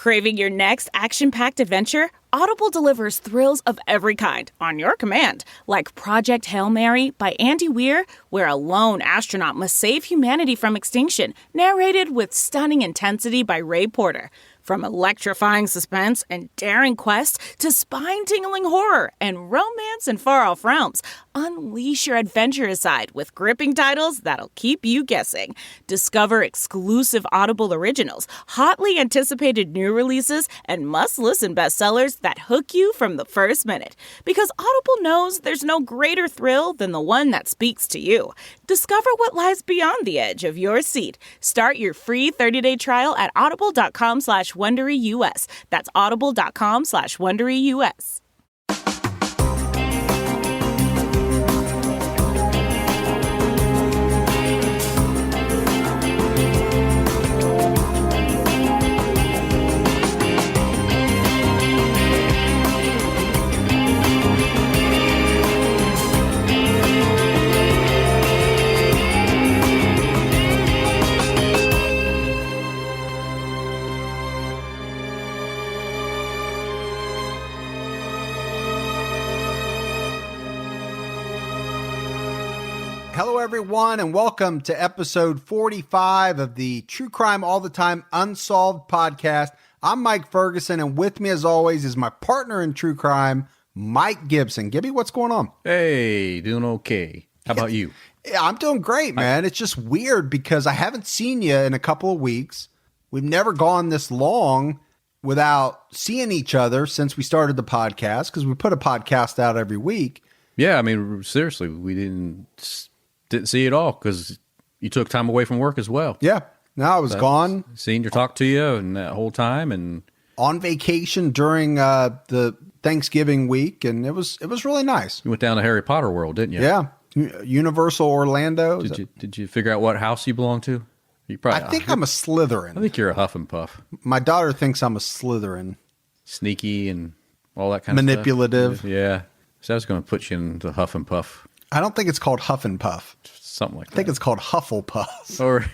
Craving your next action-packed adventure? Audible delivers thrills of every kind on your command, like Project Hail Mary by Andy Weir, where a lone astronaut must save humanity from extinction, narrated with stunning intensity by Ray Porter. From electrifying suspense and daring quest to spine-tingling horror and romance in far-off realms, unleash your adventurous side with gripping titles that'll keep you guessing. Discover exclusive Audible originals, hotly anticipated new releases, and must-listen bestsellers that hook you from the first minute. Because Audible knows there's no greater thrill than the one that speaks to you. Discover what lies beyond the edge of your seat. Start your free 30-day trial at audible.com/WonderyUS. That's audible.com/WonderyUS. Hello, everyone, and welcome to episode 45 of the True Crime All the Time Unsolved podcast. I'm Mike Ferguson, and with me, as always, is my partner in true crime, Mike Gibson. Gibby, what's going on? Hey, doing okay. How about you? Yeah, I'm doing great, man. It's just weird because I haven't seen you in a couple of weeks. We've never gone this long without seeing each other since we started the podcast, because we put a podcast out every week. Yeah, I mean, seriously, we didn't see it all because you took time away from work as well. Yeah. No, I was gone. Seen you talk to you and that whole time, and on vacation during the Thanksgiving week, and it was really nice. You went down to Harry Potter World, didn't you? Yeah. Universal Orlando. Did you figure out what house you belong to? You probably. I think I'm a Slytherin. I think you're a Huff and Puff. My daughter thinks I'm a Slytherin. Sneaky and all that kind Manipulative. of stuff. Yeah. So I was going to put you into Huff and Puff. I don't think it's called Huff and Puff. Something like that. I think it's called Hufflepuff. Or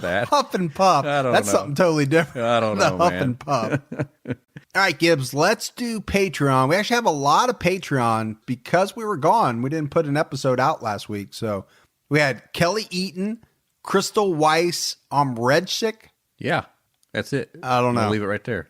that. Huff and Puff. I don't That's know. something totally different. I don't know, Huff man. and Puff. All right, Gibbs, let's do Patreon. We actually have a lot of Patreon because we were gone. We didn't put an episode out last week. So we had Kelly Eaton, Crystal Weiss, Redsick. Yeah, that's it. I don't know. I'll leave it right there.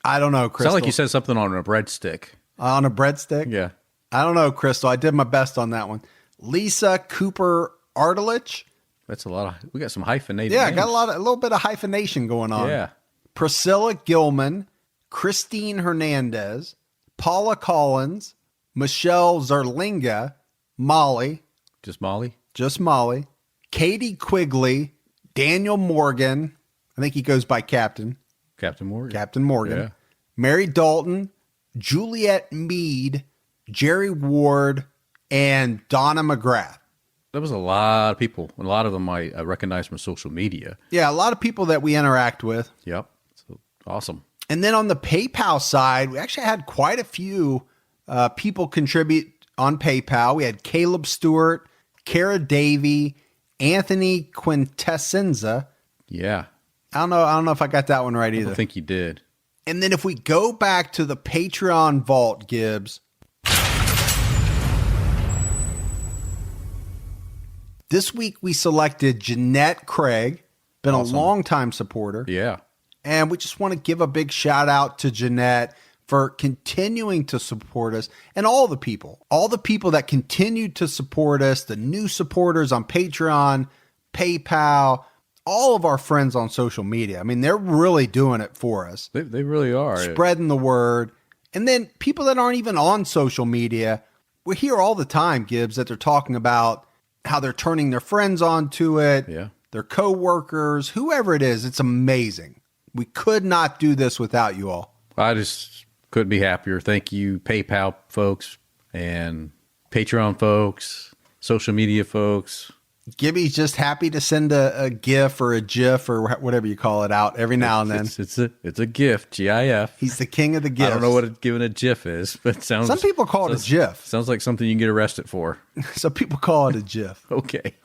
I don't know, Crystal. Sound like you said something on a breadstick. On a breadstick? Yeah. I don't know, Crystal. I did my best on that one. Lisa Cooper Ardelich. That's a lot of. We got some hyphenated. Yeah, names. got a little bit of hyphenation going on. Yeah. Priscilla Gilman, Christine Hernandez, Paula Collins, Michelle Zerlinga, Molly, Just Molly. Katie Quigley, Daniel Morgan. I think he goes by Captain Morgan. Yeah. Mary Dalton, Juliet Mead, Jerry Ward, and Donna McGrath. There was a lot of people. A lot of them I recognize from social media. Yeah, a lot of people that we interact with. Yep. So, awesome. And then on the PayPal side, we actually had quite a few people contribute on PayPal. We had Caleb Stewart, Kara Davey, Anthony Quintessenza. Yeah. I don't know if I got that one right either. I don't think you did. And then if we go back to the Patreon vault, Gibbs, this week we selected Jeanette Craig, been Awesome. a long-time supporter. Yeah. And we just want to give a big shout out to Jeanette for continuing to support us, and all the people that continue to support us, the new supporters on Patreon, PayPal, all of our friends on social media. I mean, they're really doing it for us. They really are. Spreading the word. And then people that aren't even on social media, we hear all the time, Gibbs, that they're talking about how they're turning their friends onto it, Yeah. their coworkers, whoever it is. It's amazing. We could not do this without you all. I just couldn't be happier. Thank you, PayPal folks and Patreon folks, social media folks. Gibby's just happy to send a GIF or a GIF or whatever you call it out every now and then. It's a GIF, GIF. He's the king of the GIFs. I don't know what giving a GIF is, but it sounds. Some people call it a GIF. Sounds like something you can get arrested for. Some people call it a GIF. Okay.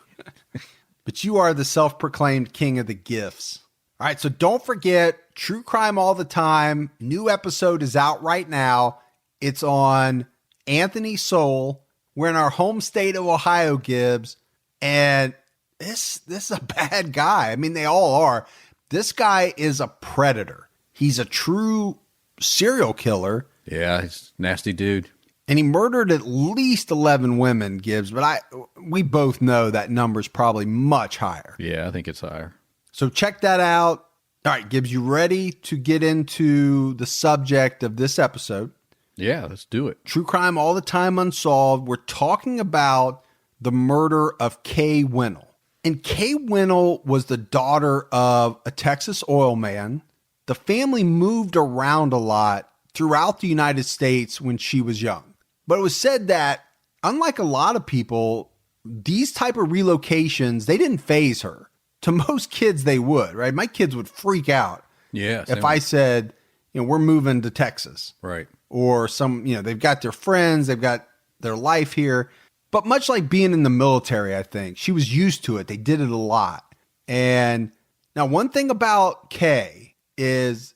But you are the self-proclaimed king of the GIFs. All right, so don't forget, True Crime All the Time. New episode is out right now. It's on Anthony Soul. We're in our home state of Ohio, Gibbs. And this is a bad guy. I mean, they all are. This guy is a predator. He's a true serial killer. Yeah, he's a nasty dude. And he murdered at least 11 women, Gibbs. But we both know that number's probably much higher. Yeah, I think it's higher. So check that out. All right, Gibbs, you ready to get into the subject of this episode? Yeah, let's do it. True Crime All the Time Unsolved. We're talking about the murder of Kay Wenal. And Kay Wenal was the daughter of a Texas oil man. The family moved around a lot throughout the United States when she was young. But it was said that, unlike a lot of people, these type of relocations, they didn't faze her. To most kids, they would, right? My kids would freak out if I said, we're moving to Texas. Right. Or they've got their friends, they've got their life here. But much like being in the military, I think, she was used to it. They did it a lot. And now one thing about Kay is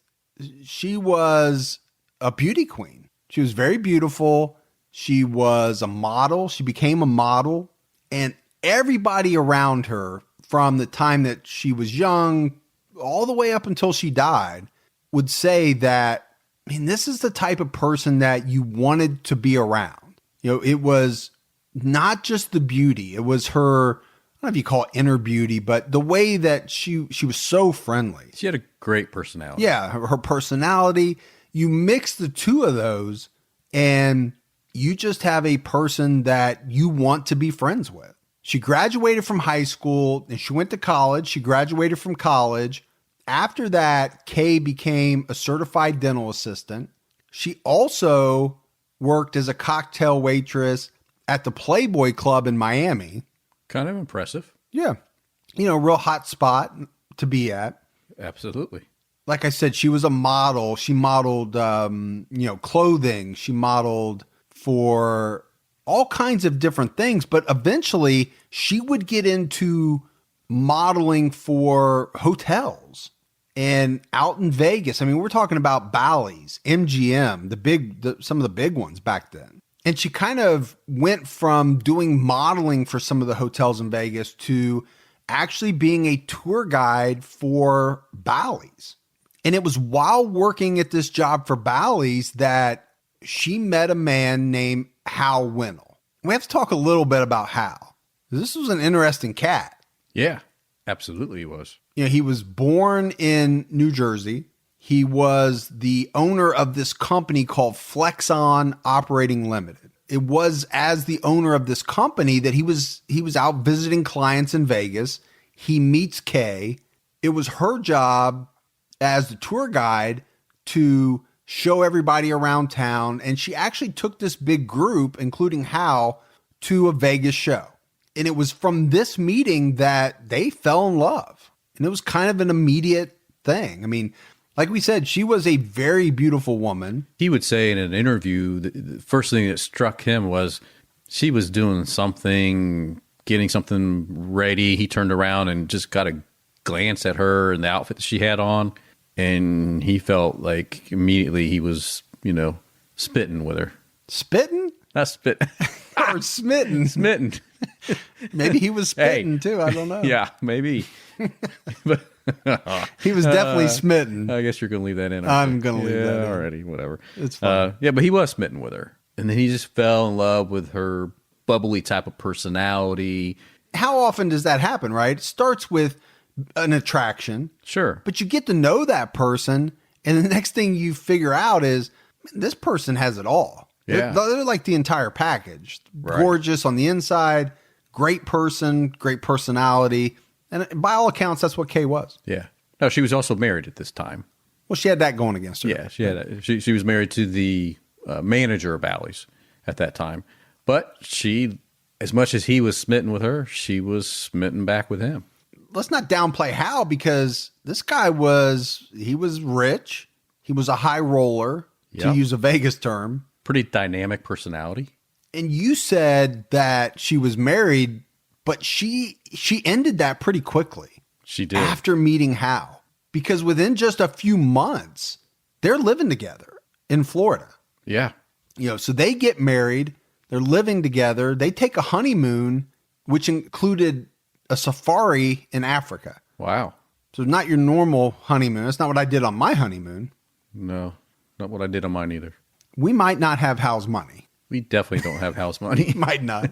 she was a beauty queen. She was very beautiful. She was a model. She became a model. And everybody around her, from the time that she was young all the way up until she died, would say that, this is the type of person that you wanted to be around. It was not just the beauty. It was her, I don't know if you call it inner beauty, but the way that she was so friendly. She had a great personality. Yeah, her personality. You mix the two of those and you just have a person that you want to be friends with. She graduated from high school and she went to college. She graduated from college. After that, Kay became a certified dental assistant. She also worked as a cocktail waitress at the Playboy Club in Miami. Kind of impressive. Yeah. Real hot spot to be at. Absolutely. Like I said, she was a model. She modeled, clothing. She modeled for all kinds of different things. But eventually, she would get into modeling for hotels and out in Vegas. We're talking about Bally's, MGM, some of the big ones back then. And she kind of went from doing modeling for some of the hotels in Vegas to actually being a tour guide for Bally's. And it was while working at this job for Bally's that she met a man named Hal Wenal. We have to talk a little bit about Hal. This was an interesting cat. Yeah, absolutely he was. He was born in New Jersey. He was the owner of this company called Flexon Operating Limited. It was as the owner of this company that he was out visiting clients in Vegas. He meets Kay. It was her job as the tour guide to show everybody around town. And she actually took this big group, including Hal, to a Vegas show. And it was from this meeting that they fell in love. And it was kind of an immediate thing. Like we said, she was a very beautiful woman. He would say in an interview, the first thing that struck him was she was doing something, getting something ready. He turned around and just got a glance at her and the outfit that she had on. And he felt like immediately he was, spitting with her. Spitting? Not spit. Or smitten. Smitten. Maybe he was spitting too. I don't know. Yeah, maybe. But he was definitely smitten. I guess you're going to leave that in. I'm going to leave that in. Already, whatever. It's fine. Yeah, but he was smitten with her. And then he just fell in love with her bubbly type of personality. How often does that happen, right? It starts with an attraction. Sure. But you get to know that person, and the next thing you figure out is, this person has it all. Yeah. They're like the entire package. Right. Gorgeous on the inside, great person, great personality. And by all accounts, that's what Kay was. Yeah. No, she was also married at this time. Well, she had that going against her. Yeah, she had. She was married to the manager of Bally's at that time. But she, as much as he was smitten with her, she was smitten back with him. Let's not downplay Hal, because this guy was rich. He was a high roller, to Yep. use a Vegas term. Pretty dynamic personality. And you said that she was married, but she ended that pretty quickly. She did. After meeting Hal. because within just a few months, they're living together in Florida. Yeah. So they get married, they're living together, they take a honeymoon, which included a safari in Africa. Wow. So not your normal honeymoon. That's not what I did on my honeymoon. No, not what I did on mine either. We might not have house money. We definitely don't have house money. Might not.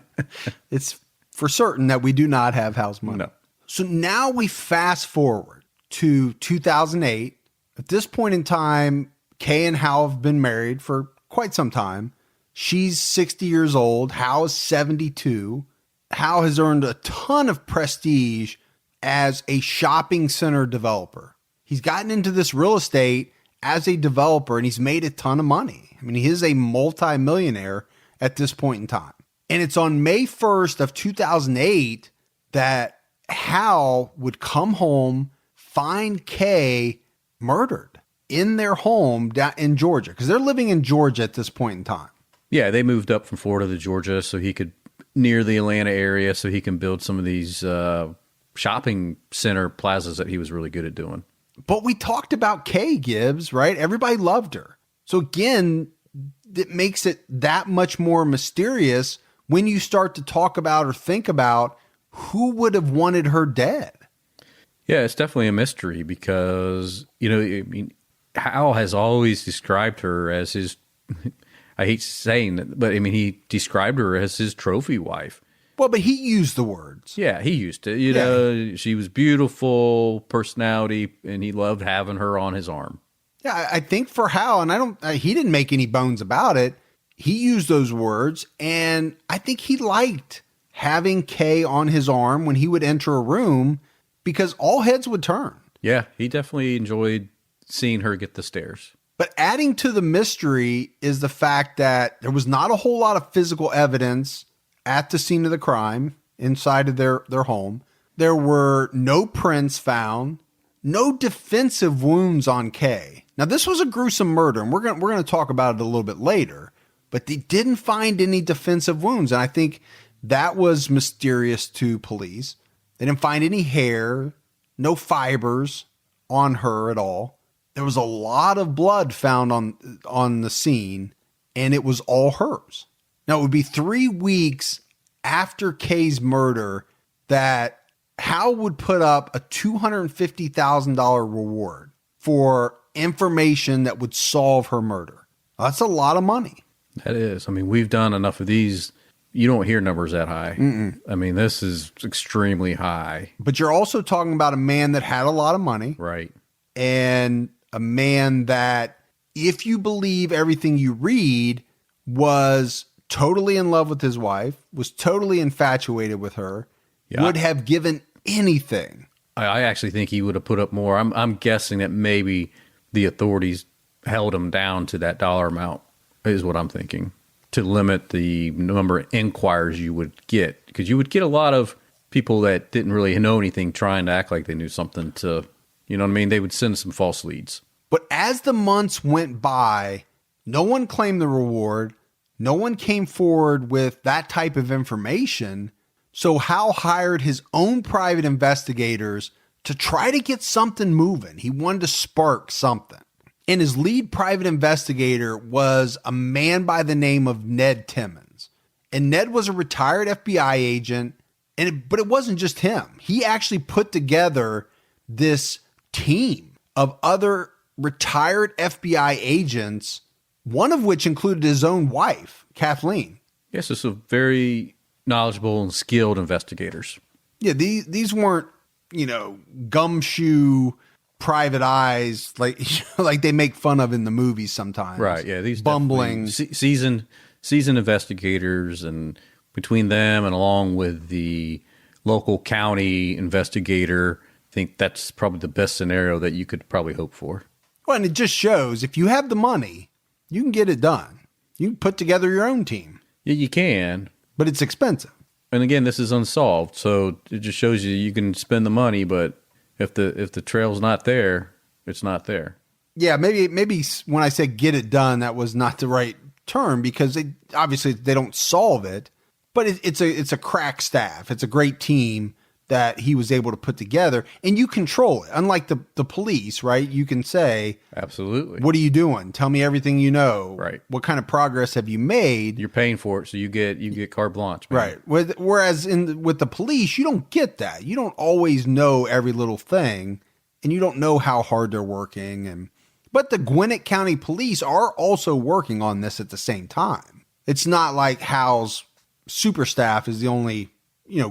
It's for certain that we do not have house money. No. So now we fast forward to 2008. At this point in time, Kay and Hal have been married for quite some time. She's 60 years old. Hal is 72. Hal has earned a ton of prestige as a shopping center developer. He's gotten into this real estate as a developer and he's made a ton of money. I mean, he is a multi-millionaire at this point in time. And it's on May 1st of 2008 that Hal would come home, find Kay murdered in their home down in Georgia, because they're living in Georgia at this point in time. Yeah, they moved up from Florida to Georgia so he could, near the Atlanta area, so he can build some of these shopping center plazas that he was really good at doing. But we talked about Kay, Gibbs, right? Everybody loved her. So again, it makes it that much more mysterious when you start to talk about or think about who would have wanted her dead. Yeah, it's definitely a mystery because, I mean, Hal has always described her as his, I hate saying that, but I mean, he described her as his trophy wife. Well, but he used the words. Yeah, he used to. She was beautiful, personality, and he loved having her on his arm. Yeah, I think for Hal, and he didn't make any bones about it. He used those words, and I think he liked having Kay on his arm when he would enter a room because all heads would turn. Yeah, he definitely enjoyed seeing her get the stares. But adding to the mystery is the fact that there was not a whole lot of physical evidence at the scene of the crime inside of their home. There were no prints found, no defensive wounds on Kay. Now, this was a gruesome murder, and we're going to talk about it a little bit later, but they didn't find any defensive wounds, and I think that was mysterious to police. They didn't find any hair, no fibers on her at all. There was a lot of blood found on the scene, and it was all hers. Now, it would be 3 weeks after Kay's murder that Hal would put up a $250,000 reward for information that would solve her murder. That's a lot of money. That is. I mean, we've done enough of these. You don't hear numbers that high. I mean, this is extremely high. But you're also talking about a man that had a lot of money. Right. And a man that, if you believe everything you read, was totally in love with his wife, was totally infatuated with her, would have given anything. I actually think he would have put up more. I'm guessing that maybe the authorities held him down to that dollar amount, is what I'm thinking, to limit the number of inquiries you would get. Because you would get a lot of people that didn't really know anything trying to act like they knew something to, you know what I mean? They would send some false leads. But as the months went by, no one claimed the reward. No one came forward with that type of information. So Hal hired his own private investigators to try to get something moving. He wanted to spark something. And his lead private investigator was a man by the name of Ned Timmons. And Ned was a retired FBI agent, but it wasn't just him. He actually put together this team of other retired FBI agents, one of which included his own wife, Kathleen. Yes, it's a very knowledgeable and skilled investigators. Yeah, these weren't, gumshoe private eyes like they make fun of in the movies sometimes. Right, yeah, these bumbling seasoned investigators, and between them and along with the local county investigator, I think that's probably the best scenario that you could probably hope for. Well, and it just shows if you have the money, you can get it done. You can put together your own team. Yeah, you can. But it's expensive. And again, this is unsolved, so it just shows you can spend the money, but if the trail's not there, it's not there. Yeah, maybe when I said get it done, that was not the right term, because obviously they don't solve it, but it's a crack staff. It's a great team that he was able to put together, and you control it. Unlike the police, right? You can say, absolutely, what are you doing? Tell me everything you know. Right. What kind of progress have you made? You're paying for it, so you get carte blanche, man. Right. Whereas with the police, you don't get that. You don't always know every little thing, and you don't know how hard they're working. But the Gwinnett County Police are also working on this at the same time. It's not like Hal's super staff is the only,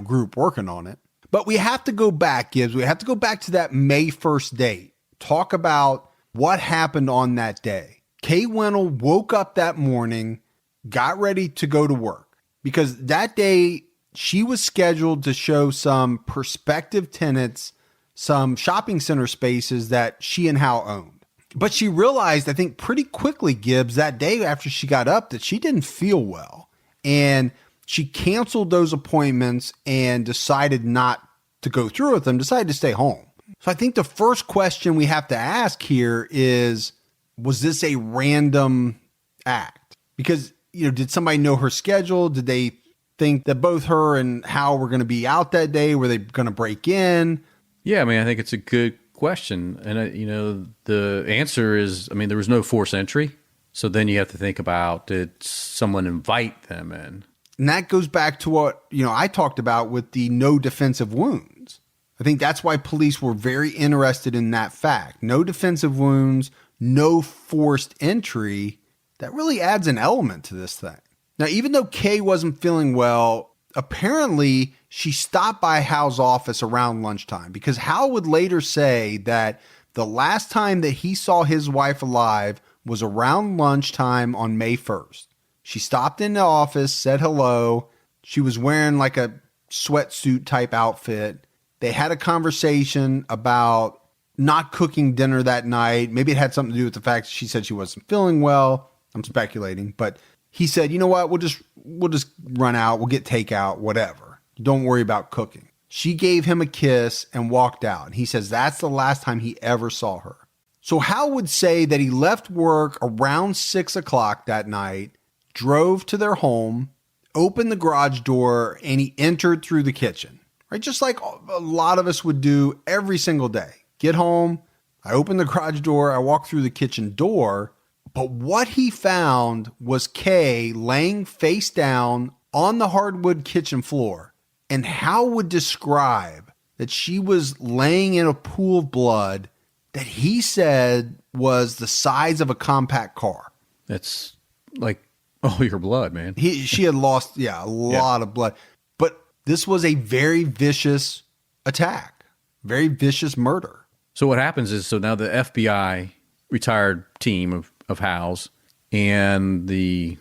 group working on it. But we have to go back, Gibbs. We have to go back to that May 1st date. Talk about what happened on that day. Kay Wenal woke up that morning, got ready to go to work. Because that day, she was scheduled to show some prospective tenants some shopping center spaces that she and Hal owned. But she realized, I think pretty quickly, Gibbs, that day after she got up, that she didn't feel well. And she canceled those appointments and decided not to go through with them, decided to stay home. So I think the first question we have to ask here is, was this a random act? Because, did somebody know her schedule? Did they think that both her and Hal were going to be out that day? Were they going to break in? Yeah, I mean, I think it's a good question. And, the answer is, there was no forced entry. So then you have to think about, did someone invite them in? And that goes back to what, I talked about with the no defensive wounds. I think that's why police were very interested in that fact. No defensive wounds, no forced entry. That really adds an element to this thing. Now, even though Kay wasn't feeling well, apparently she stopped by Hal's office around lunchtime, because Hal would later say that the last time that he saw his wife alive was around lunchtime on May 1st. She stopped in the office, said hello. She was wearing like a sweatsuit type outfit. They had a conversation about not cooking dinner that night. Maybe it had something to do with the fact she said she wasn't feeling well. I'm speculating, but he said, you know what? We'll just run out. We'll get takeout, whatever. Don't worry about cooking. She gave him a kiss and walked out. And he says that's the last time he ever saw her. So Hal would say that he left work around 6 o'clock that night, drove to their home, opened the garage door, and he entered through the kitchen, right? Just like a lot of us would do every single day. Get home, I open the garage door, I walk through the kitchen door, but what he found was Kay laying face down on the hardwood kitchen floor. And Hal would describe that she was laying in a pool of blood that he said was the size of a compact car. That's like all your blood, man. She had lost, a lot of blood. But this was a very vicious attack, very vicious murder. So what happens is, now the FBI retired team of Hal's and the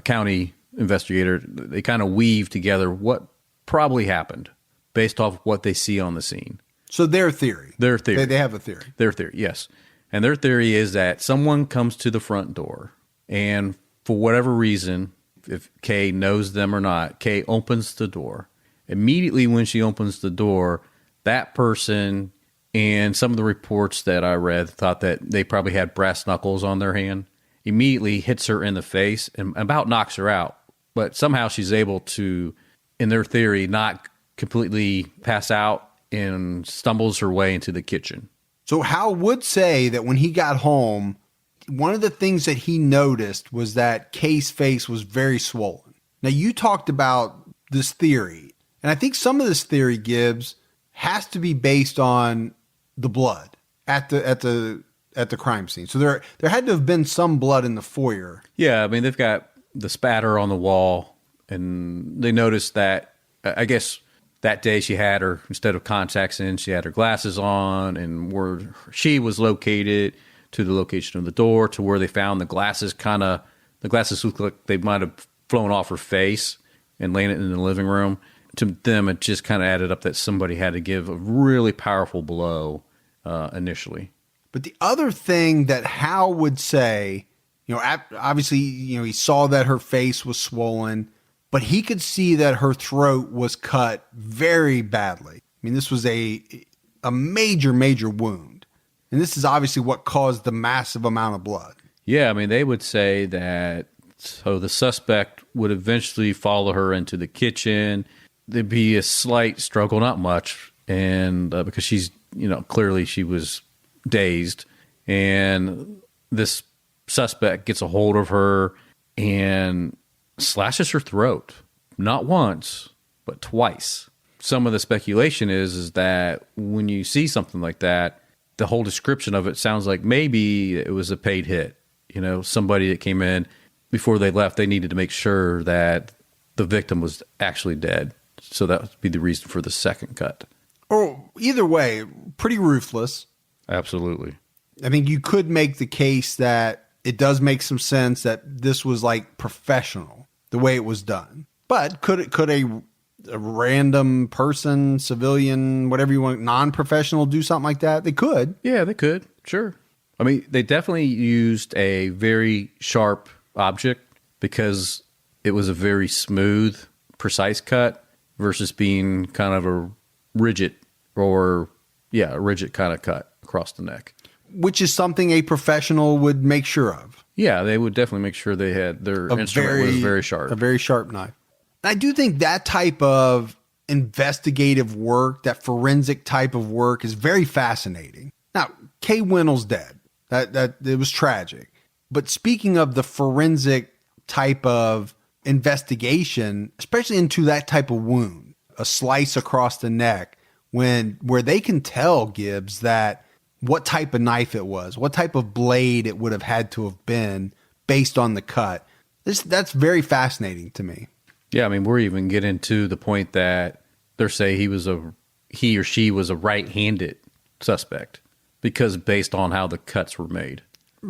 county investigator, they kind of weave together what probably happened based off what they see on the scene. So their theory. They have a theory. Their theory, yes. And their theory is that someone comes to the front door, and for whatever reason, if Kay knows them or not, Kay opens the door. Immediately when she opens the door, that person, and some of the reports that I read thought that they probably had brass knuckles on their hand, immediately hits her in the face and about knocks her out. But somehow she's able to, in their theory, not completely pass out, and stumbles her way into the kitchen. So Hal would say that when he got home, one of the things that he noticed was that Kay's face was very swollen. Now, you talked about this theory, and I think some of this theory, Gibbs, has to be based on the blood at the crime scene. So there had to have been some blood in the foyer. Yeah, they've got the spatter on the wall, and they noticed that, I guess, that day she had her, instead of contacts in, she had her glasses on, and where she was located to the location of the door, to where they found the glasses looked like they might have flown off her face and landed in the living room. To them, it just kind of added up that somebody had to give a really powerful blow initially. But the other thing that Hal would say, obviously, he saw that her face was swollen, but he could see that her throat was cut very badly. This was a major, major wound. And this is obviously what caused the massive amount of blood. Yeah, they would say that, so the suspect would eventually follow her into the kitchen, there'd be a slight struggle, not much, and because she's, clearly she was dazed, and this suspect gets a hold of her and slashes her throat, not once, but twice. Some of the speculation is that when you see something like that, the whole description of it sounds like maybe it was a paid hit. Somebody that came in before they left, they needed to make sure that the victim was actually dead. So that would be the reason for the second cut. Or either way, pretty ruthless. Absolutely. I think you could make the case that it does make some sense that this was like professional, the way it was done. But could a random person, civilian, whatever you want, non-professional do something like that? They could. Yeah, they could. Sure. I mean, they definitely used a very sharp object because it was a very smooth, precise cut versus being kind of a rigid kind of cut across the neck. Which is something a professional would make sure of. Yeah, they would definitely make sure they had their instrument was very sharp. A very sharp knife. I do think that type of investigative work, that forensic type of work is very fascinating. Now, Kay Wenal's dead. That it was tragic. But speaking of the forensic type of investigation, especially into that type of wound, a slice across the neck, where they can tell, Gibbs, that what type of knife it was, what type of blade it would have had to have been based on the cut. That's very fascinating to me. Yeah, I mean, we're even getting to the point that they're saying he or she was a right-handed suspect because based on how the cuts were made.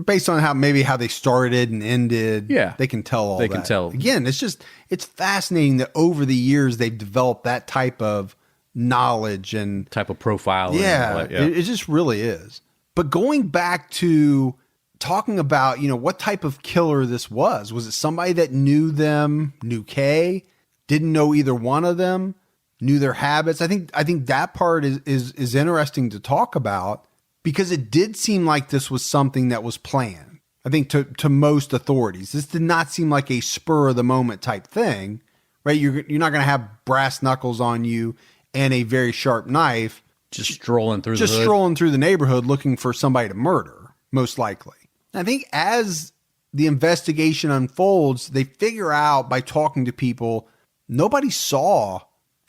Based on how they started and ended. Yeah. They can tell all that. They can tell. Again, it's fascinating that over the years they've developed that type of knowledge and type of profiling. Yeah, it just really is. But going back to talking about, what type of killer this was it somebody that knew them, knew Kay, didn't know either one of them, knew their habits? I think that part is interesting to talk about because it did seem like this was something that was planned. I think to most authorities, this did not seem like a spur of the moment type thing, right? You're not going to have brass knuckles on you and a very sharp knife just strolling through the neighborhood looking for somebody to murder, most likely. I think as the investigation unfolds, they figure out by talking to people, nobody saw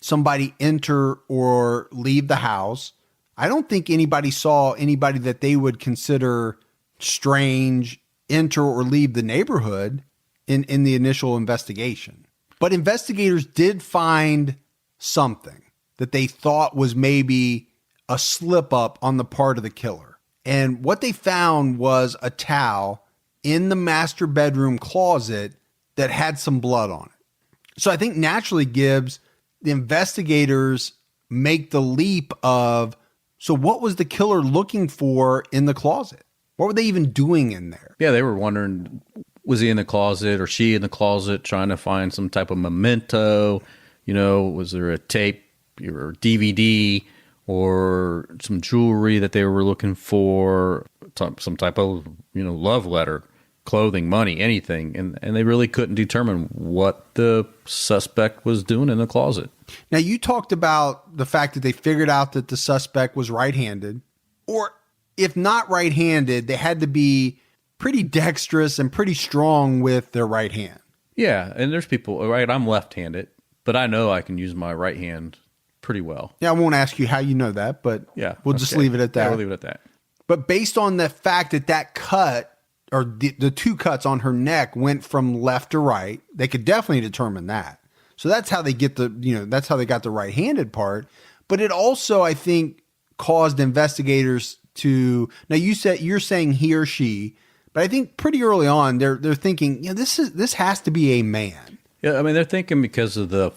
somebody enter or leave the house. I don't think anybody saw anybody that they would consider strange enter or leave the neighborhood in the initial investigation. But investigators did find something that they thought was maybe a slip up on the part of the killer. And what they found was a towel in the master bedroom closet that had some blood on it. So I think naturally, Gibbs, the investigators make the leap of, so what was the killer looking for in the closet? What were they even doing in there? Yeah, they were wondering, was he in the closet or she in the closet trying to find some type of memento? Was there a tape or DVD or some jewelry that they were looking for, some type of, love letter, clothing, money, anything. And they really couldn't determine what the suspect was doing in the closet. Now, you talked about the fact that they figured out that the suspect was right-handed, or if not right-handed, they had to be pretty dexterous and pretty strong with their right hand. Yeah, and there's people, right, I'm left-handed, but I know I can use my right hand pretty well. Yeah, I won't ask you how you know that, but yeah, we'll just leave it at that. Yeah, we'll leave it at that. But based on the fact that cut, or the two cuts on her neck went from left to right, they could definitely determine that. So that's how they get that's how they got the right-handed part. But it also, I think, caused investigators to, now you're saying he or she, but I think pretty early on they're thinking, this has to be a man. Yeah, I mean, they're thinking because of the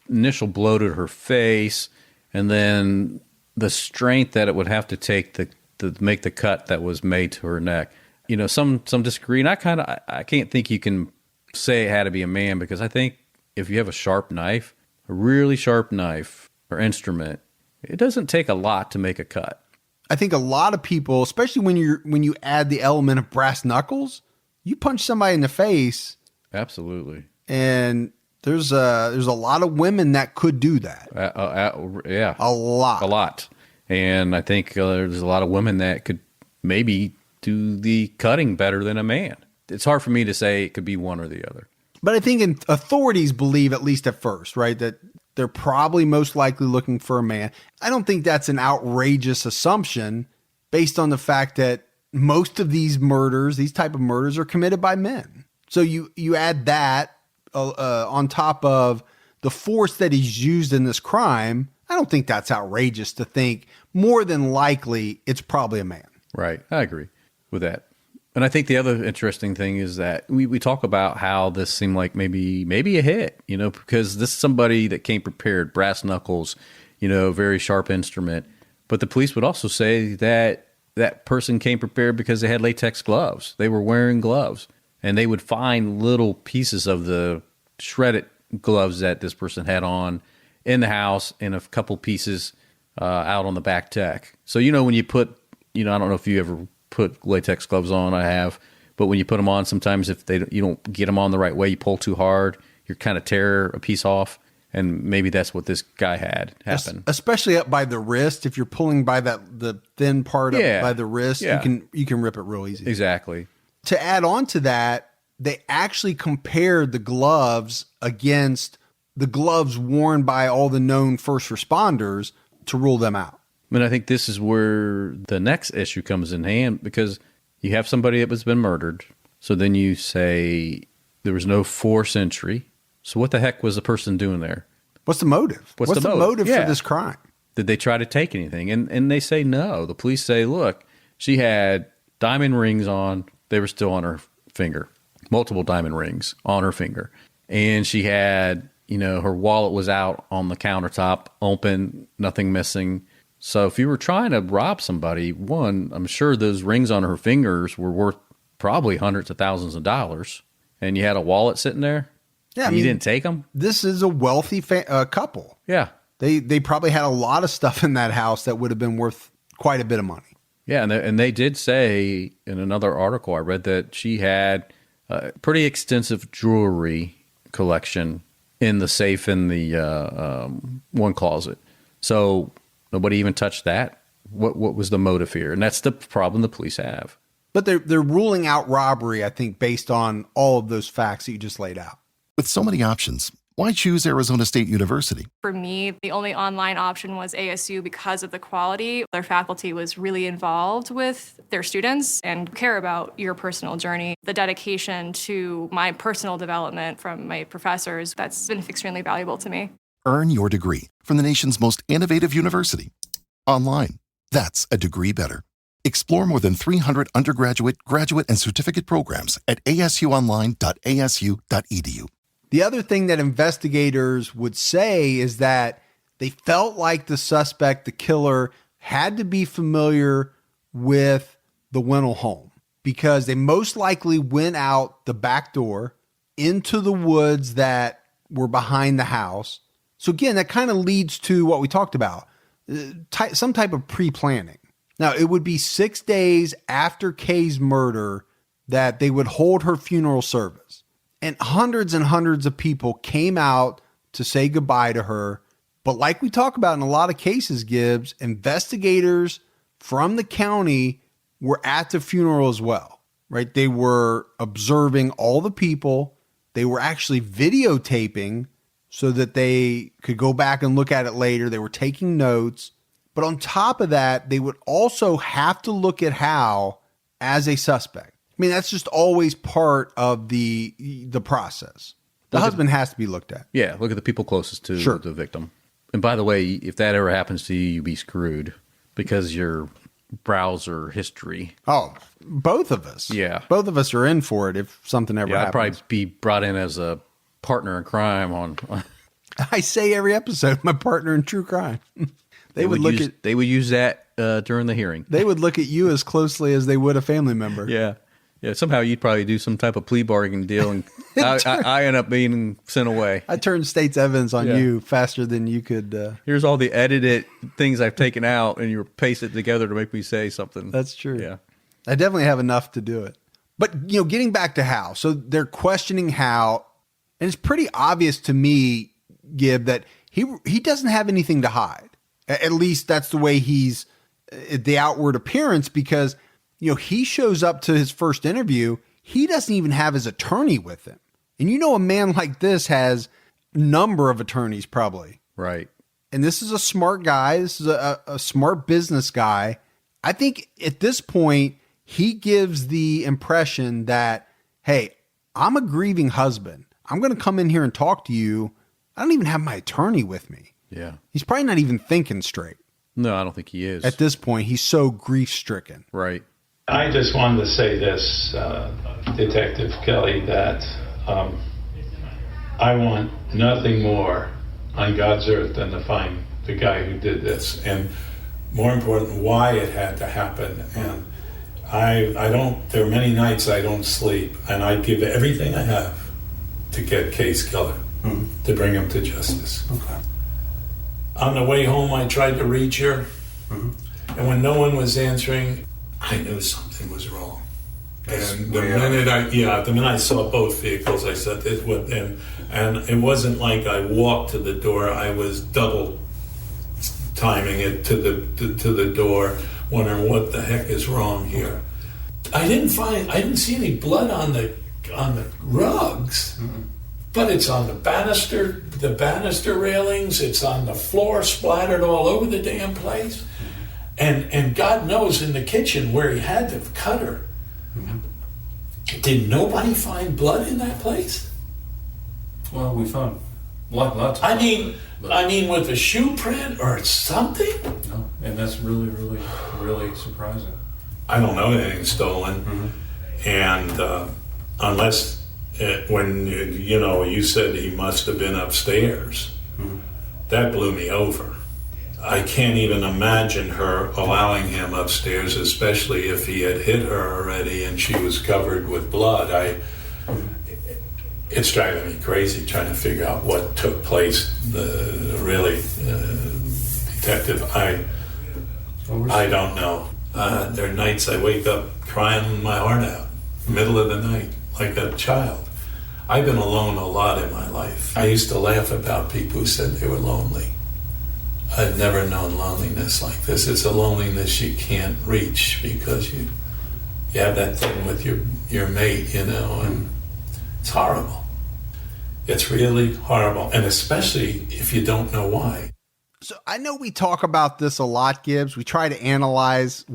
initial blow to her face, and then the strength that it would have to take to make the cut that was made to her neck. Some disagree, and I can't think you can say it had to be a man, because I think if you have a sharp knife, a really sharp knife or instrument, it doesn't take a lot to make a cut. I think a lot of people, especially when you add the element of brass knuckles, you punch somebody in the face. Absolutely. And There's a lot of women that could do that. Yeah. A lot. And I think there's a lot of women that could maybe do the cutting better than a man. It's hard for me to say it could be one or the other. But I think authorities believe, at least at first, right, that they're probably most likely looking for a man. I don't think that's an outrageous assumption based on the fact that most of these murders, these type of murders, are committed by men. So you add that on top of the force that he's used in this crime. I don't think that's outrageous to think more than likely it's probably a man. Right. I agree with that. And I think the other interesting thing is that we talk about how this seemed like maybe a hit, because this is somebody that came prepared, brass knuckles, very sharp instrument. But the police would also say that that person came prepared because they had latex gloves. They were wearing gloves, and they would find little pieces of the shredded gloves that this person had on in the house and a couple pieces out on the back deck. So, when you put, I don't know if you ever put latex gloves on. I have, but when you put them on, sometimes if you don't get them on the right way, you pull too hard, you kind of tear a piece off, and maybe that's what this guy had happen. Especially up by the wrist, if you're pulling by the thin part up by the wrist, you can rip it real easy. Exactly. To add on to that, they actually compared the gloves against the gloves worn by all the known first responders to rule them out. And I think this is where the next issue comes in hand, because you have somebody that has been murdered. So then you say there was no forced entry. So what the heck was the person doing there? What's the motive? What's the motive for this crime? Did they try to take anything? And they say no. The police say, look, she had diamond rings on. They were still on her finger. Multiple diamond rings on her finger. And she had, her wallet was out on the countertop, open, nothing missing. So if you were trying to rob somebody, one, I'm sure those rings on her fingers were worth probably hundreds of thousands of dollars, and you had a wallet sitting there. Yeah, you didn't take them. This is a wealthy couple. Yeah, they probably had a lot of stuff in that house that would have been worth quite a bit of money. Yeah, and they did say in another article I read that she had a pretty extensive jewelry collection in the safe in the one closet. So nobody even touched that. What was the motive here? And that's the problem the police have. But they're ruling out robbery, I think, based on all of those facts that you just laid out. With so many options, why choose Arizona State University? For me, the only online option was ASU because of the quality. Their faculty was really involved with their students and care about your personal journey. The dedication to my personal development from my professors, that's been extremely valuable to me. Earn your degree from the nation's most innovative university. Online. That's a degree better. Explore more than 300 undergraduate, graduate, and certificate programs at asuonline.asu.edu. The other thing that investigators would say is that they felt like the suspect, the killer, had to be familiar with the Wenal home because they most likely went out the back door into the woods that were behind the house. So again, that kind of leads to what we talked about, some type of pre-planning. Now, it would be 6 days after Kay's murder that they would hold her funeral service. And hundreds of people came out to say goodbye to her. But like we talk about in a lot of cases, Gibbs, investigators from the county were at the funeral as well, right? They were observing all the people. They were actually videotaping so that they could go back and look at it later. They were taking notes. But on top of that, they would also have to look at Hal as a suspect. I mean, that's just always part of the process. The husband has to be looked at. Yeah, look at the people closest to the victim. And by the way, if that ever happens to you, you'd be screwed because your browser history. Oh, both of us. Yeah. Both of us are in for it if something ever happens. I'd probably be brought in as a partner in crime on. I say every episode, my partner in true crime. They would use that during the hearing. They would look at you as closely as they would a family member. Yeah. Yeah, somehow you'd probably do some type of plea bargaining deal, and I end up being sent away. I turned state's evidence on you faster than you could. Here's all the edited things I've taken out, and you paste it together to make me say something. That's true. Yeah. I definitely have enough to do it. But, getting back to Hal. So they're questioning Hal. And it's pretty obvious to me, Gib, that he doesn't have anything to hide. At least that's the way he's the outward appearance, because, he shows up to his first interview. He doesn't even have his attorney with him. And a man like this has a number of attorneys probably. Right. And this is a smart guy. This is a smart business guy. I think at this point, he gives the impression that, hey, I'm a grieving husband. I'm going to come in here and talk to you. I don't even have my attorney with me. Yeah. He's probably not even thinking straight. No, I don't think he is. At this point, he's so grief-stricken. Right. I just wanted to say this, Detective Kelly, that I want nothing more on God's earth than to find the guy who did this, and more important, why it had to happen. And I don't, there are many nights I don't sleep, and I give everything I have to get Kay's killer, to bring him to justice. Okay. On the way home, I tried to reach her, and when no one was answering, I knew something was wrong. And the minute I saw both vehicles, I said, "This would." And it wasn't like I walked to the door. I was double timing it to the door, wondering what the heck is wrong here. I didn't see any blood on the rugs, but it's on the banister railings. It's on the floor, splattered all over the damn place. And God knows in the kitchen where he had to cut her. Did nobody find blood in that place? Well, we found blood. I mean, with a shoe print or something? No, and that's really, really, really surprising. I don't know anything stolen. And unless when you said he must have been upstairs, that blew me over. I can't even imagine her allowing him upstairs, especially if he had hit her already and she was covered with blood. It's driving me crazy trying to figure out what took place. Detective, I don't know. There are nights I wake up crying my heart out, middle of the night, like a child. I've been alone a lot in my life. I used to laugh about people who said they were lonely. I've never known loneliness like this. It's a loneliness you can't reach because you have that thing with your mate, and it's horrible. It's really horrible, and especially if you don't know why. So I know we talk about this a lot, Gibbs. We try to analyze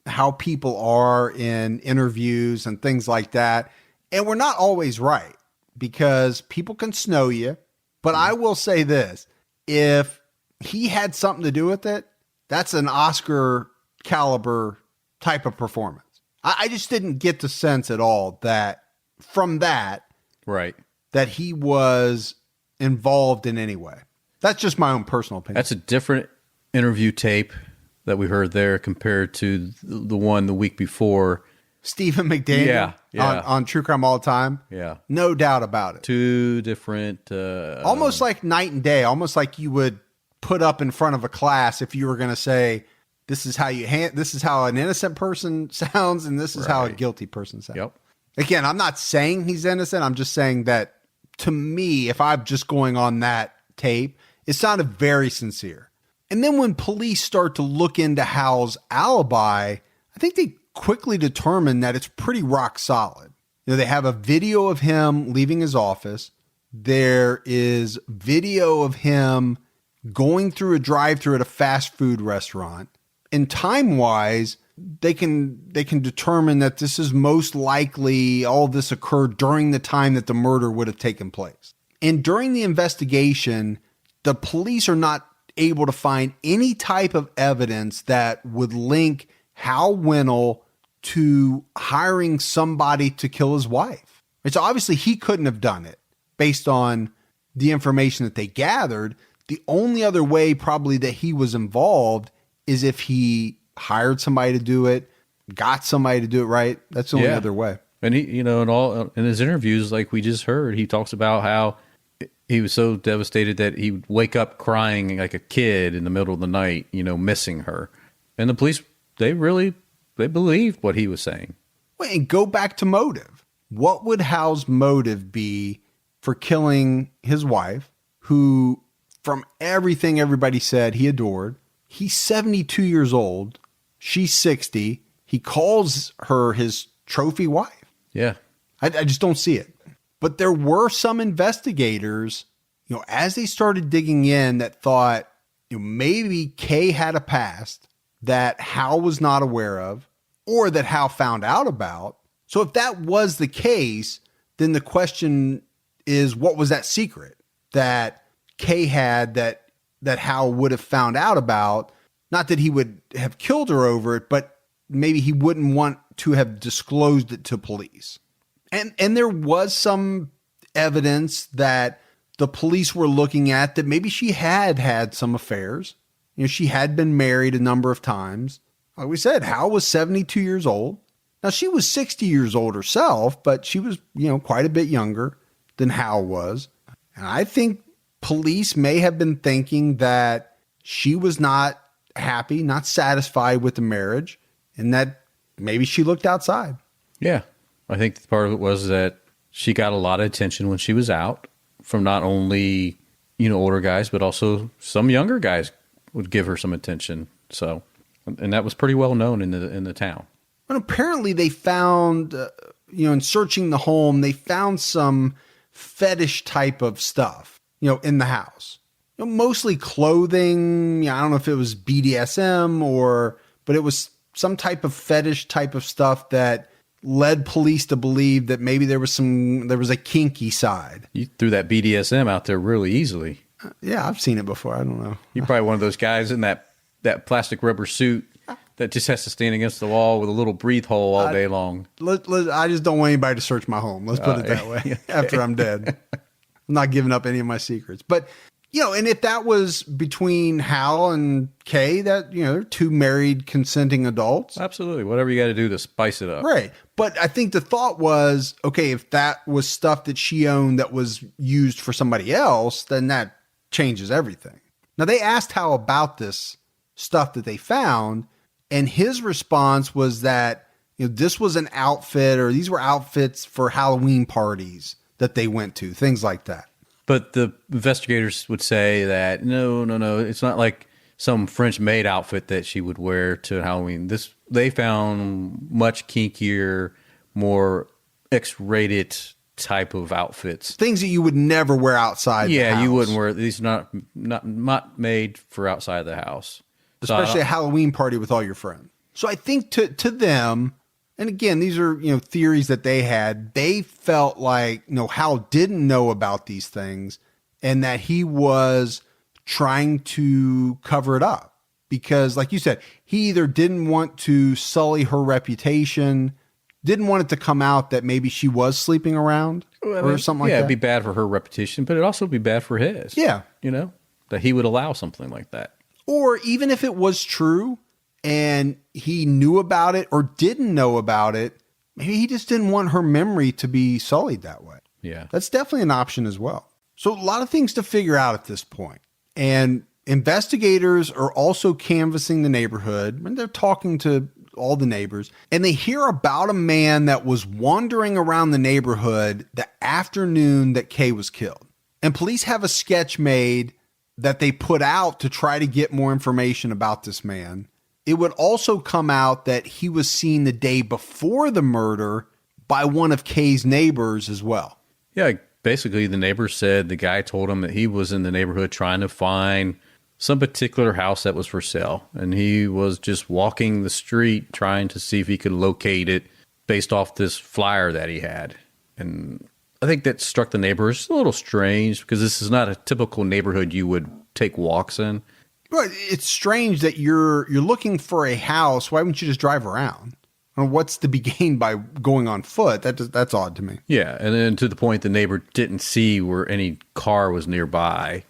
how people are in interviews and things like that, and we're not always right because people can snow you. But I will say this, if he had something to do with it, that's an Oscar caliber type of performance. I just didn't get the sense at all that from that, right, that he was involved in any way. That's just my own personal opinion. That's a different interview tape that we heard there compared to the one the week before. Stephen McDaniel on True Crime All the Time. Yeah. No doubt about it. Two different... almost like night and day. Almost like you would put up in front of a class if you were going to say, this is how this is how an innocent person sounds, and this is how a guilty person sounds. Yep. Again, I'm not saying he's innocent. I'm just saying that to me, if I'm just going on that tape, it sounded very sincere. And then when police start to look into Hal's alibi, I think they quickly determine that it's pretty rock solid. They have a video of him leaving his office. There is video of him going through a drive-thru at a fast food restaurant. And time-wise, they can determine that this is most likely all this occurred during the time that the murder would have taken place. And during the investigation, the police are not able to find any type of evidence that would link Hal Wenal to hiring somebody to kill his wife. So obviously he couldn't have done it based on the information that they gathered. The only other way probably that he was involved is if he hired somebody to do it, got somebody to do it, right? That's the only other way. And he, in his interviews, like we just heard, he talks about how he was so devastated that he would wake up crying like a kid in the middle of the night, missing her. And the police, they believed what he was saying. Wait, and go back to motive. What would Hal's motive be for killing his wife, who, from everything everybody said, he adored. He's 72 years old. She's 60. He calls her his trophy wife. Yeah. I just don't see it. But there were some investigators, as they started digging in, that thought, maybe Kay had a past that Hal was not aware of, or that Hal found out about. So if that was the case, then the question is, what was that secret that Kay had that Hal would have found out about? Not that he would have killed her over it, but maybe he wouldn't want to have disclosed it to police. And there was some evidence that the police were looking at that maybe she had some affairs. She had been married a number of times. Like we said, Hal was 72 years old. Now, she was 60 years old herself, but she was, quite a bit younger than Hal was. And I think police may have been thinking that she was not happy, not satisfied with the marriage, and that maybe she looked outside. Yeah. I think part of it was that she got a lot of attention when she was out from not only, older guys, but also some younger guys would give her some attention. So, and that was pretty well known in the town. And apparently they found, in searching the home, they found some fetish type of stuff, in the house. Mostly clothing. I don't know if it was BDSM but it was some type of fetish type of stuff that led police to believe that maybe there was a kinky side. You threw that BDSM out there really easily. Yeah, I've seen it before. I don't know. You're probably one of those guys in that plastic rubber suit that just has to stand against the wall with a little breathe hole all day long. I just don't want anybody to search my home. Let's put it that way. After I'm dead, I'm not giving up any of my secrets. But and if that was between Hal and Kay, that they're two married, consenting adults. Absolutely, whatever you got to do to spice it up. Right. But I think the thought was, okay, if that was stuff that she owned that was used for somebody else, then that changes everything. Now, they asked Hal about this stuff that they found, and his response was that this was an outfit, or these were outfits for Halloween parties that they went to, things like that. But the investigators would say that, no, it's not like some French-made outfit that she would wear to Halloween. They found much kinkier, more X-rated type of outfits. Things that you would never wear outside the house. You wouldn't wear. These are not made for outside the house. Especially a Halloween party with all your friends. So I think to them, and again, these are, theories that they had. They felt like, Hal didn't know about these things and that he was trying to cover it up because, like you said, he either didn't want to sully her reputation, didn't want it to come out that maybe she was sleeping around or something like that. Yeah, it'd be bad for her reputation, but it'd also be bad for his. Yeah. That he would allow something like that. Or even if it was true, and he knew about it or didn't know about it, maybe he just didn't want her memory to be sullied that way. Yeah. That's definitely an option as well. So a lot of things to figure out at this point. And investigators are also canvassing the neighborhood, and they're talking to all the neighbors, and they hear about a man that was wandering around the neighborhood the afternoon that Kay was killed. And police have a sketch made that they put out to try to get more information about this man. It would also come out that he was seen the day before the murder by one of Kay's neighbors as well. Yeah, basically the neighbor said the guy told him that he was in the neighborhood trying to find some particular house that was for sale. And he was just walking the street trying to see if he could locate it based off this flyer that he had. And I think that struck the neighbors a little strange because this is not a typical neighborhood you would take walks in. But it's strange that you're looking for a house. Why wouldn't you just drive around? Or what's to be gained by going on foot? That's odd to me. Yeah, and then to the point the neighbor didn't see where any car was nearby.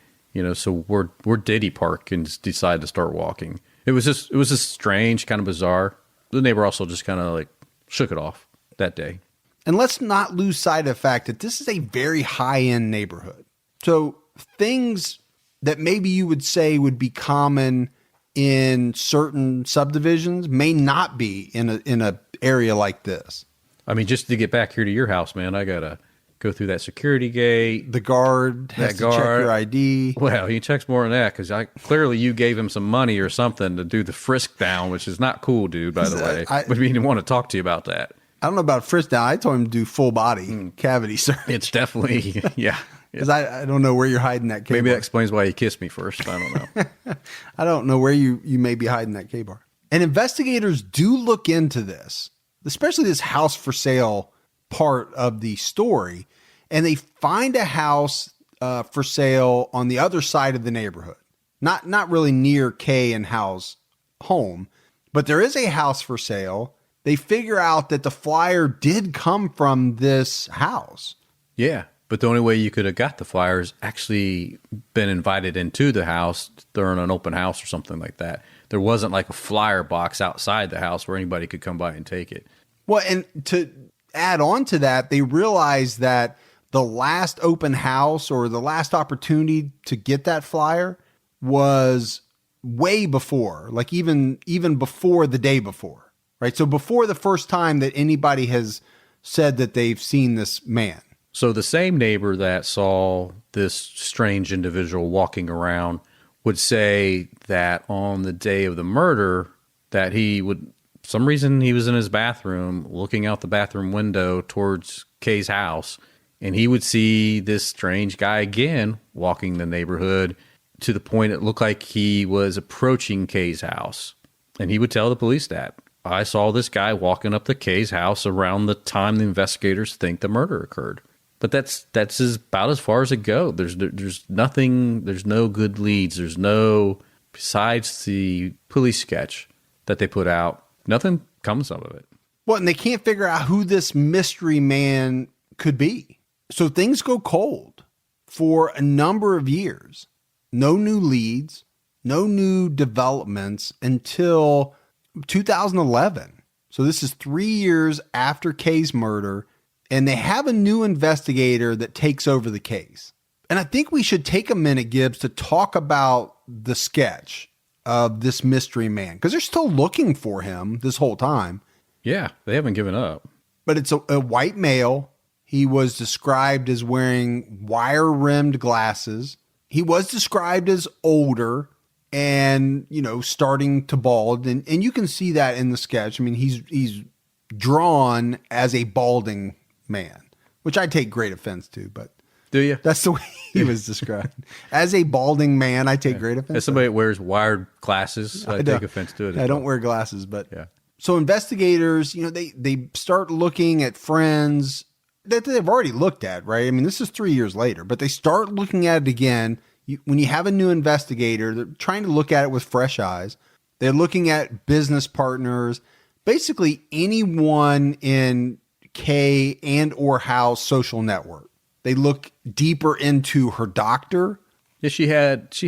So where did he park and just decide to start walking? It was just strange, kind of bizarre. The neighbor also just kind of like shook it off that day. And let's not lose sight of the fact that this is a very high-end neighborhood. So things that maybe you would say would be common in certain subdivisions may not be in a area like this. I mean, just to get back here to your house, man, I gotta go through that security gate. The guard has to check your ID. Well, he checks more than that because clearly you gave him some money or something to do the frisk down, which is not cool, dude, by the way. But we didn't want to talk to you about that. I don't know about frisk down. I told him to do full body cavity search. It's definitely, yeah. Because I don't know where you're hiding that K-bar. Maybe that explains why he kissed me first. I don't know. I don't know where you may be hiding that K-bar. And investigators do look into this, especially this house for sale part of the story. And they find a house for sale on the other side of the neighborhood. Not really near Kay and Hal's home, but there is a house for sale. They figure out that the flyer did come from this house. Yeah. But the only way you could have got the flyer is actually been invited into the house during an open house or something like that. There wasn't like a flyer box outside the house where anybody could come by and take it. Well, and to add on to that, they realized that the last open house or the last opportunity to get that flyer was way before, like even before the day before, right? So before the first time that anybody has said that they've seen this man. So the same neighbor that saw this strange individual walking around would say that on the day of the murder that he would, for some reason he was in his bathroom looking out the bathroom window towards Kay's house, and he would see this strange guy again walking the neighborhood to the point it looked like he was approaching Kay's house. And he would tell the police that I saw this guy walking up to Kay's house around the time the investigators think the murder occurred. But that's about as far as it goes. There's nothing. There's no good leads. There's no, besides the police sketch that they put out, nothing comes of it. Well, and they can't figure out who this mystery man could be. So things go cold for a number of years. No new leads, no new developments until 2011. So this is 3 years after Kay's murder. And they have a new investigator that takes over the case. And I think we should take a minute, Gibbs, to talk about the sketch of this mystery man, because they're still looking for him this whole time. Yeah, they haven't given up. But it's a white male. He was described as wearing wire-rimmed glasses. He was described as older and, starting to bald. And you can see that in the sketch. I mean, he's drawn as a balding man, which I take great offense to, but do you? That's the way he was described. As a balding man, I take great offense. As somebody that wears wired glasses, I take offense to it. I don't wear glasses, but yeah. So investigators, they start looking at friends that they've already looked at, right? I mean, this is 3 years later, but they start looking at it again. When you have a new investigator, they're trying to look at it with fresh eyes. They're looking at business partners, basically anyone in Kay and or Hal's social network. They look deeper into her doctor. Yeah, she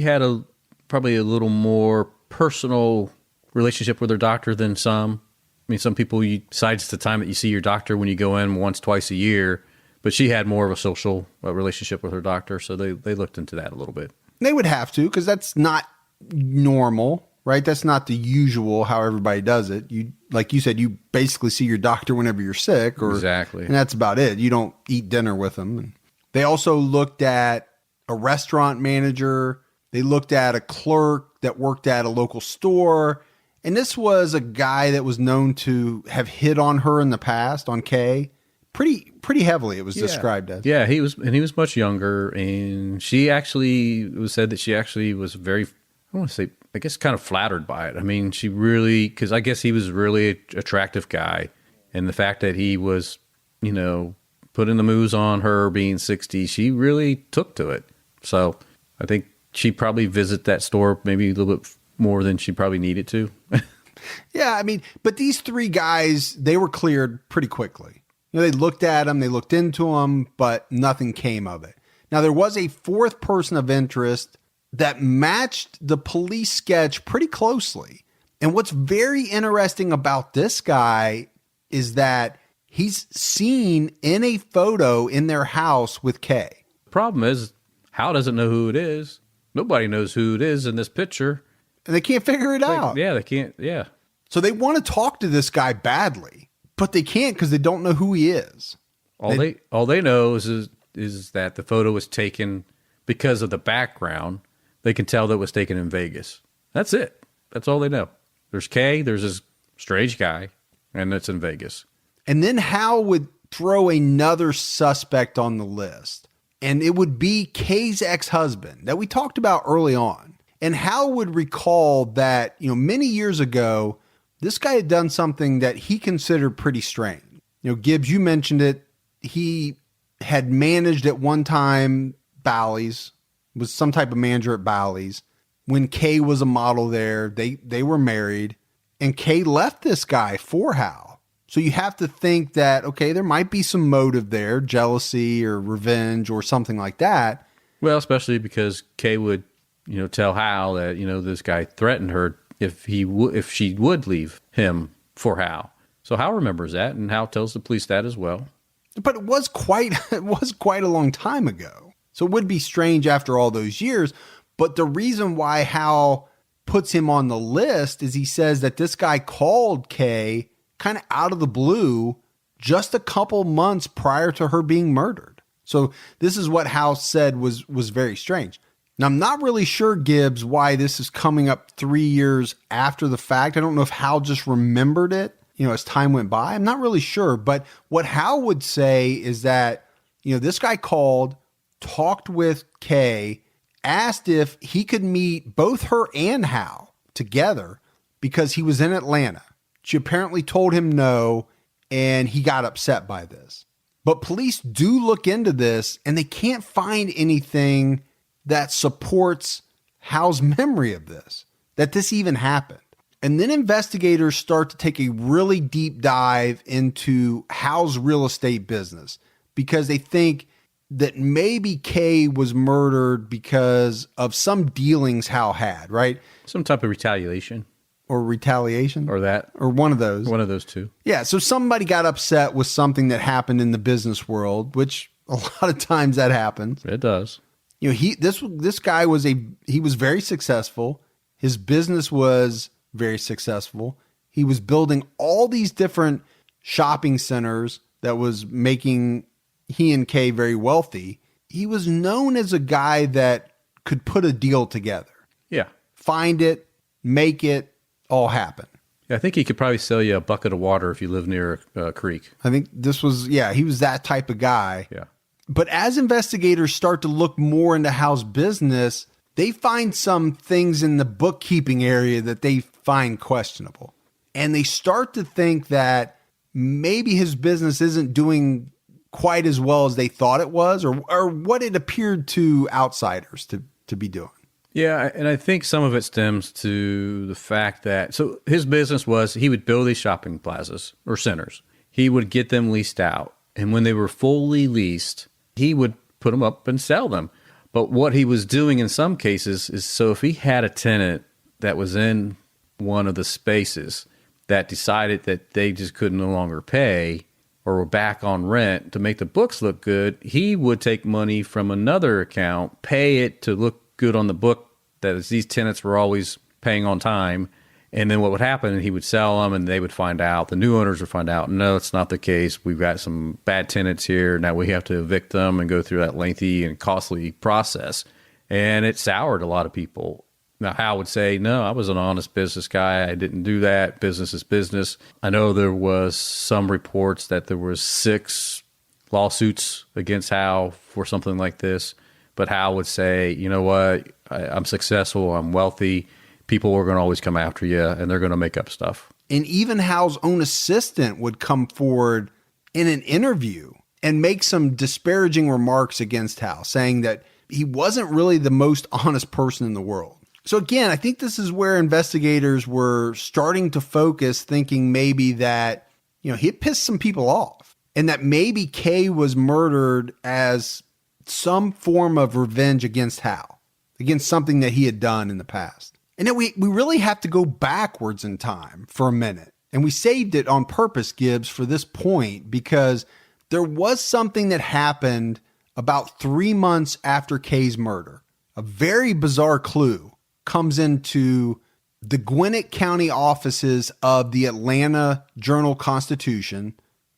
had probably a little more personal relationship with her doctor than some. I mean, some people, besides the time that you see your doctor when you go in once, twice a year, but she had more of a social relationship with her doctor. So they looked into that a little bit. They would have to, because that's not normal, right? That's not the usual how everybody does it. Like you said, you basically see your doctor whenever you're sick, exactly, and that's about it. You don't eat dinner with them. And they also looked at a restaurant manager. They looked at a clerk that worked at a local store, and this was a guy that was known to have hit on her in the past, on Kay, pretty heavily. It was described as. Yeah, he was much younger, and it was said that she actually was very, I want to say, I guess, kind of flattered by it. I mean, because I guess he was a really attractive guy. And the fact that he was, putting the moves on her being 60, she really took to it. So I think she probably visited that store maybe a little bit more than she probably needed to. Yeah, I mean, but these three guys, they were cleared pretty quickly. They looked at them, they looked into them, but nothing came of it. Now, there was a fourth person of interest that matched the police sketch pretty closely. And what's very interesting about this guy is that he's seen in a photo in their house with Kay. The problem is, Hal doesn't know who it is. Nobody knows who it is in this picture. And they can't figure it out. Yeah, they can't. Yeah. So they want to talk to this guy badly, but they can't because they don't know who he is. All they know is that the photo was taken because of the background. They can tell that it was taken in Vegas. That's it. That's all they know. There's Kay, there's this strange guy, and it's in Vegas. And then Hal would throw another suspect on the list, and it would be Kay's ex-husband that we talked about early on. And Hal would recall that, many years ago, this guy had done something that he considered pretty strange. Gibbs, you mentioned it. He had managed at one time Bally's, was some type of manager at Bally's. When Kay was a model there, they were married, and Kay left this guy for Hal. So you have to think that, okay, there might be some motive there, jealousy or revenge or something like that. Well, especially because Kay would, tell Hal that, this guy threatened her if she would leave him for Hal. So Hal remembers that, and Hal tells the police that as well. But it was quite a long time ago. So it would be strange after all those years. But the reason why Hal puts him on the list is he says that this guy called Kay kind of out of the blue just a couple months prior to her being murdered. So this is what Hal said was very strange. Now, I'm not really sure, Gibbs, why this is coming up 3 years after the fact. I don't know if Hal just remembered it, as time went by. I'm not really sure. But what Hal would say is that, this guy called, talked with Kay, asked if he could meet both her and Hal together because he was in Atlanta. She apparently told him no, and he got upset by this. But police do look into this, and they can't find anything that supports Hal's memory of this, that this even happened. And then investigators start to take a really deep dive into Hal's real estate business because they think that maybe Kay was murdered because of some dealings Hal had, right? Some type of retaliation. Or retaliation. Or that. Or one of those. One of those two. Yeah, so somebody got upset with something that happened in the business world, which a lot of times that happens. It does. This guy was very successful. His business was very successful. He was building all these different shopping centers that was making he and Kay very wealthy. He was known as a guy that could put a deal together. Yeah. Find it, make it, all happen. Yeah, I think he could probably sell you a bucket of water if you live near a creek. I think he was that type of guy. Yeah. But as investigators start to look more into Hal's business, they find some things in the bookkeeping area that they find questionable. And they start to think that maybe his business isn't doing quite as well as they thought it was, or what it appeared to outsiders to be doing. Yeah, and I think some of it stems to the fact that, so his business was he would build these shopping plazas or centers. He would get them leased out. And when they were fully leased, he would put them up and sell them. But what he was doing in some cases is, so if he had a tenant that was in one of the spaces that decided that they just could no longer pay or were back on rent, to make the books look good, he would take money from another account, pay it to look good on the book that is these tenants were always paying on time. And then what would happen, he would sell them and they would find out, the new owners would find out, no, it's not the case. We've got some bad tenants here. Now we have to evict them and go through that lengthy and costly process. And it soured a lot of people. Now, Hal would say, no, I was an honest business guy. I didn't do that. Business is business. I know there was some reports that there was 6 lawsuits against Hal for something like this. But Hal would say, you know what, I'm successful, I'm wealthy, people are going to always come after you, and they're going to make up stuff. And even Hal's own assistant would come forward in an interview and make some disparaging remarks against Hal, saying that he wasn't really the most honest person in the world. So again, I think this is where investigators were starting to focus, thinking maybe that, he pissed some people off, and that maybe Kay was murdered as some form of revenge against Hal, against something that he had done in the past. And then we really have to go backwards in time for a minute. And we saved it on purpose, Gibbs, for this point, because there was something that happened about 3 months after Kay's murder. A very bizarre clue comes into the Gwinnett County offices of the Atlanta Journal-Constitution,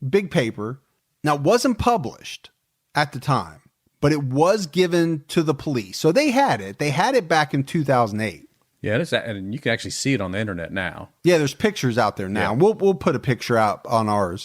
big paper, Now, it wasn't published at the time, but it was given to the police. So they had it. They had it back in 2008. Yeah, and you can actually see it on the internet now. Yeah, there's pictures out there now. Yeah. We'll put a picture out on our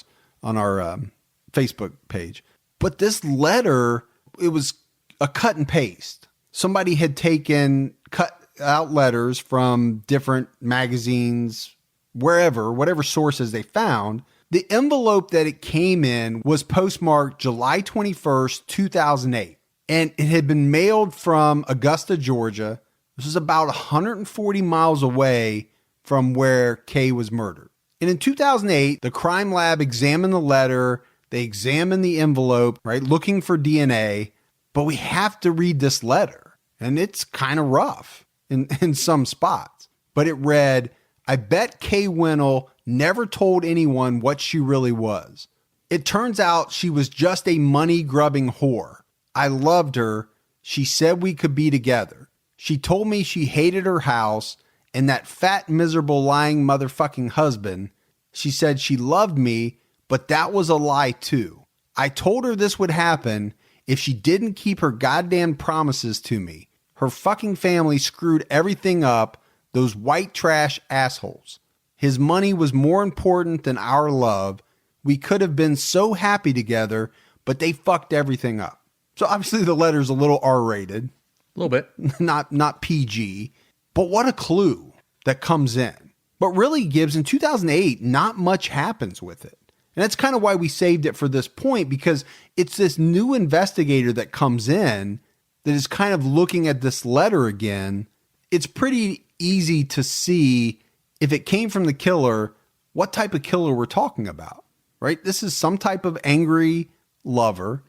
Facebook page. But this letter, it was a cut and paste. Somebody had cut out letters from different magazines, whatever sources they found. The envelope that it came in was postmarked July 21st, 2008. And it had been mailed from Augusta, Georgia. This is about 140 miles away from where Kay was murdered. And in 2008, the crime lab examined the letter. They examined the envelope, right, looking for DNA. But we have to read this letter. And it's kind of rough in some spots. But it read, "I bet Kay Wenal never told anyone what she really was. It turns out she was just a money-grubbing whore. I loved her. She said we could be together. She told me she hated her house and that fat, miserable, lying motherfucking husband. She said she loved me, but that was a lie too. I told her this would happen if she didn't keep her goddamn promises to me. Her fucking family screwed everything up, those white trash assholes. His money was more important than our love. We could have been so happy together, but they fucked everything up." So obviously the letter's a little R-rated. A little bit. Not PG. But what a clue that comes in. But really, Gibbs, in 2008, not much happens with it. And that's kind of why we saved it for this point, because it's this new investigator that comes in that is kind of looking at this letter again. It's pretty easy to see, if it came from the killer, what type of killer we're talking about, right? This is some type of angry lover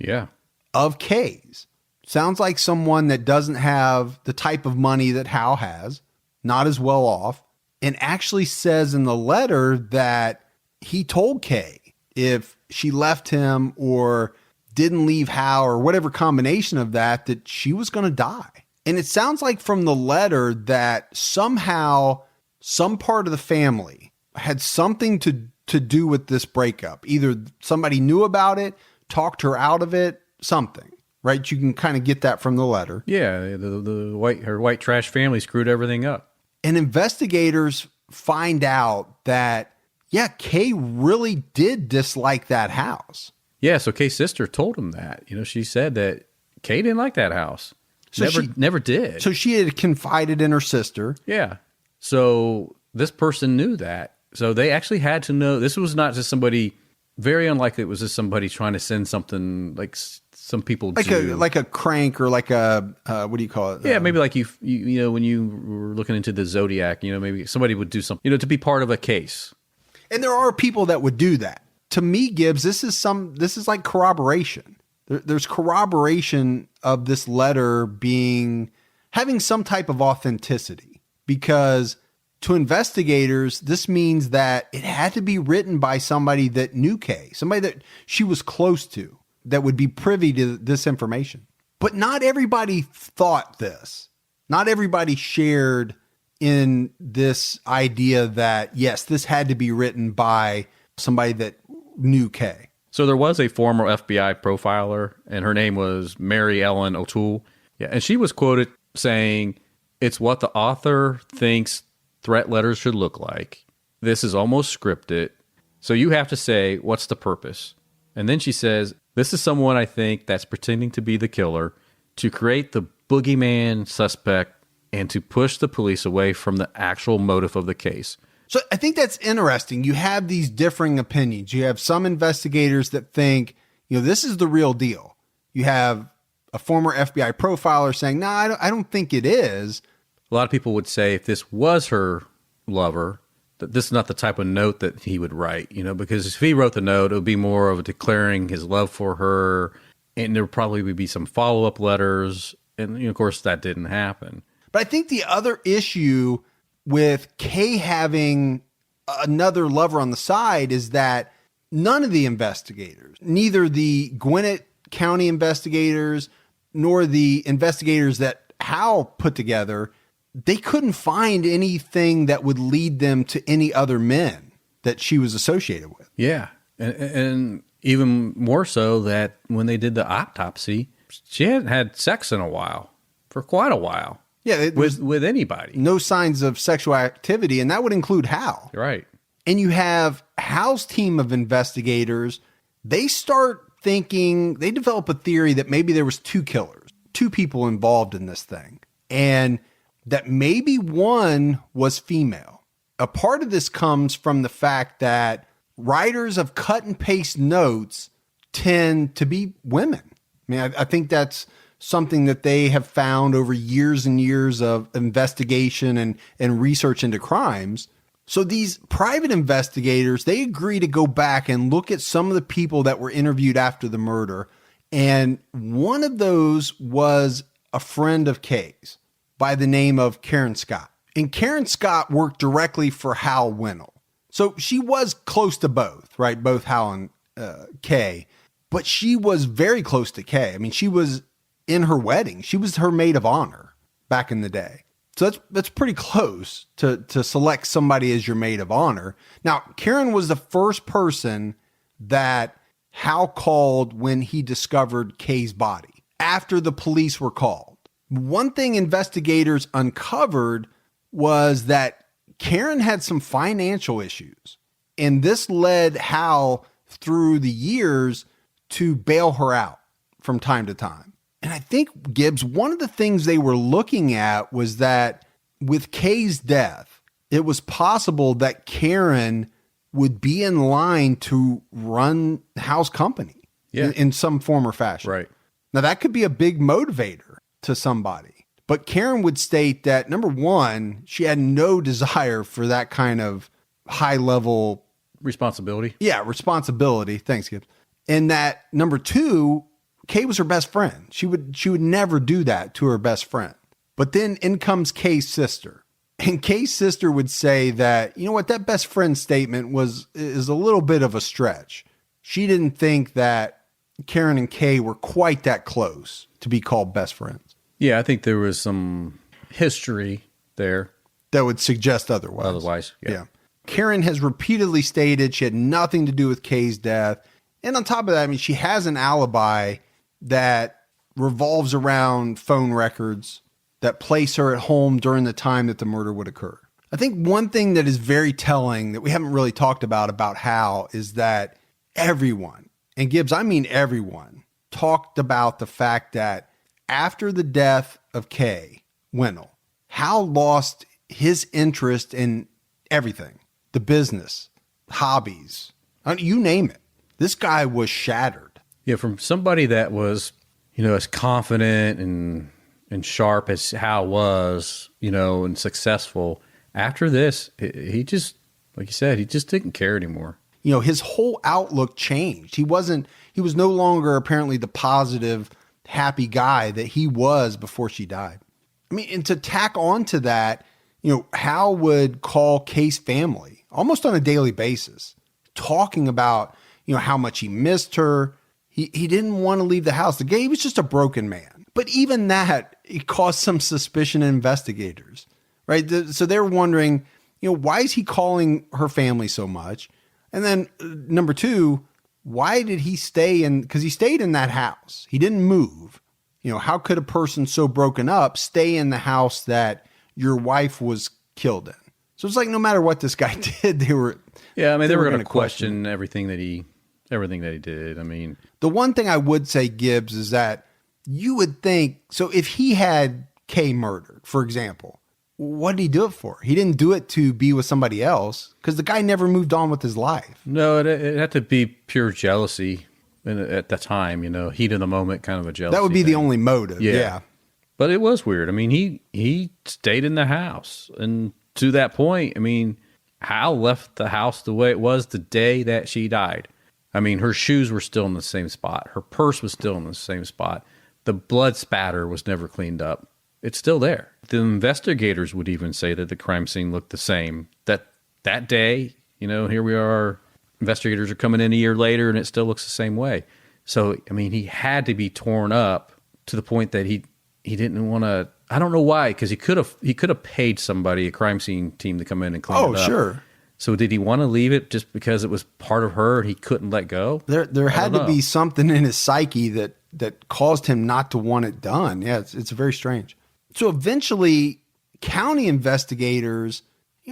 of Kay's. Sounds like someone that doesn't have the type of money that Hal has, not as well off, and actually says in the letter that he told Kay if she left him or didn't leave Hal or whatever combination of that she was going to die. And it sounds like from the letter that somehow some part of the family had something to do with this breakup. Either somebody knew about it, talked her out of it, something. Right? You can kind of get that from the letter. Yeah, her white trash family screwed everything up. And investigators find out that, Kay really did dislike that house. So Kay's sister told him that. She said that Kay didn't like that house. So never did. So she had confided in her sister. Yeah. So this person knew that. So they actually had to know. This was not just somebody, very unlikely it was just somebody trying to send something like some people do. Like a crank or like a, what do you call it? Yeah, maybe like you when you were looking into the Zodiac, maybe somebody would do something, to be part of a case. And there are people that would do that. To me, Gibbs, this is like corroboration. There's corroboration of this letter having some type of authenticity, because to investigators, this means that it had to be written by somebody that knew Kay, somebody that she was close to, that would be privy to this information. But not everybody thought this. Not everybody shared in this idea that, yes, this had to be written by somebody that knew Kay. So there was a former FBI profiler, and her name was Mary Ellen O'Toole. Yeah, and she was quoted saying, "It's what the author thinks threat letters should look like. This is almost scripted. So you have to say, what's the purpose?" And then she says, "This is someone I think that's pretending to be the killer to create the boogeyman suspect and to push the police away from the actual motive of the case." So I think that's interesting. You have these differing opinions. You have some investigators that think, this is the real deal. You have a former FBI profiler saying, "No, I don't think it is." A lot of people would say if this was her lover, that this is not the type of note that he would write, because if he wrote the note, it would be more of declaring his love for her, and there probably would be some follow-up letters, and of course that didn't happen. But I think the other issue with Kay having another lover on the side is that none of the investigators, neither the Gwinnett County investigators nor the investigators that Hal put together, they couldn't find anything that would lead them to any other men that she was associated with. Yeah. And Even more so that when they did the autopsy, she hadn't had sex in a while, for quite a while. Yeah, with anybody. No signs of sexual activity, and that would include Hal. Right. And you have Hal's team of investigators. They start thinking, they develop a theory that maybe there was two killers, two people involved in this thing, and that maybe one was female. A part of this comes from the fact that writers of cut and paste notes tend to be women. I mean, I think that's something that they have found over years and years of investigation and research into crimes. So these private investigators, they agree to go back and look at some of the people that were interviewed after the murder. And one of those was a friend of Kay's by the name of Karen Scott. And Karen Scott worked directly for Hal Wenal. So she was close to both, right? Both Hal and Kay. But she was very close to Kay. I mean, she was in her wedding. She was her maid of honor back in the day. So that's pretty close to select somebody as your maid of honor. Now, Karen was the first person that Hal called when he discovered Kay's body, after the police were called. One thing investigators uncovered was that Karen had some financial issues, and this led Hal through the years to bail her out from time to time. And I think, Gibbs, one of the things they were looking at was that with Kay's death, it was possible that Karen would be in line to run Hal's company in some form or fashion. Right. Now, that could be a big motivator to somebody. But Karen would state that, number one, she had no desire for that kind of high-level responsibility. Yeah, responsibility. Thanks, Gibbs. And that, number two, Kay was her best friend. She would never do that to her best friend. But then in comes Kay's sister. And Kay's sister would say that, you know what, that best friend statement is a little bit of a stretch. She didn't think that Karen and Kay were quite that close to be called best friends. Yeah, I think there was some history there that would suggest otherwise. Yeah. Karen has repeatedly stated she had nothing to do with Kay's death. And on top of that, I mean, she has an alibi that revolves around phone records that place her at home during the time that the murder would occur. I think one thing that is very telling that we haven't really talked about Hal is that everyone, and Gibbs, I mean everyone, talked about the fact that after the death of Kay Wenal, Hal lost his interest in everything, the business, hobbies, you name it. This guy was shattered. Yeah, from somebody that was, as confident and sharp as Hal was, and successful. After this, he just, like you said, he just didn't care anymore. His whole outlook changed. He was no longer apparently the positive, happy guy that he was before she died. I mean, and to tack on to that, Hal would call Kay's family almost on a daily basis, talking about, how much he missed her. He didn't want to leave the house. The guy was just a broken man. But even that, it caused some suspicion in investigators, right? So they're wondering, why is he calling her family so much? And then number two, why did he stay in? Because he stayed in that house. He didn't move. How could a person so broken up stay in the house that your wife was killed in? So it's like no matter what this guy did, they were. Yeah, I mean, they were going to question everything that he did. I mean, the one thing I would say, Gibbs, is that you would think, so if he had Kay murdered, for example, what did he do it for? He didn't do it to be with somebody else because the guy never moved on with his life. No, it had to be pure jealousy at the time, heat of the moment kind of a jealousy. That would be thing. The only motive. Yeah. But it was weird. I mean, he stayed in the house. And to that point, I mean, Hal left the house the way it was the day that she died. I mean, her shoes were still in the same spot. Her purse was still in the same spot. The blood spatter was never cleaned up. It's still there. The investigators would even say that the crime scene looked the same. That day, here we are, investigators are coming in a year later and it still looks the same way. So, I mean, he had to be torn up to the point that he didn't want to, I don't know why, because he could have paid somebody, a crime scene team, to come in and clean it up. Oh, sure. So did he want to leave it just because it was part of her and he couldn't let go? There had to be something in his psyche that caused him not to want it done. Yeah, it's very strange. So eventually, county investigators,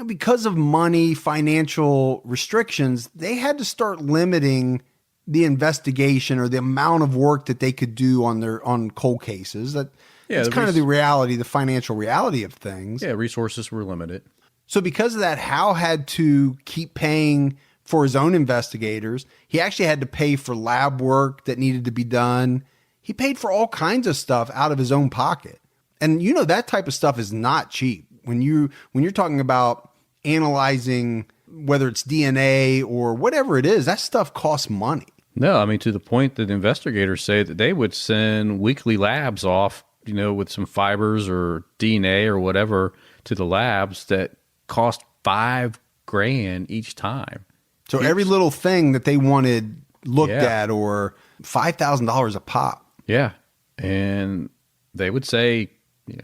because of money, financial restrictions, they had to start limiting the investigation or the amount of work that they could do on cold cases. That's kind of the reality, the financial reality of things. Yeah, resources were limited. So because of that, Hal had to keep paying for his own investigators. He actually had to pay for lab work that needed to be done. He paid for all kinds of stuff out of his own pocket. And that type of stuff is not cheap. When you're talking about analyzing whether it's DNA or whatever it is, that stuff costs money. No, I mean, to the point that investigators say that they would send weekly labs off, with some fibers or DNA or whatever to the labs that cost $5,000 each time. So every little thing that they wanted looked at, or $5,000 a pop. Yeah. And they would say,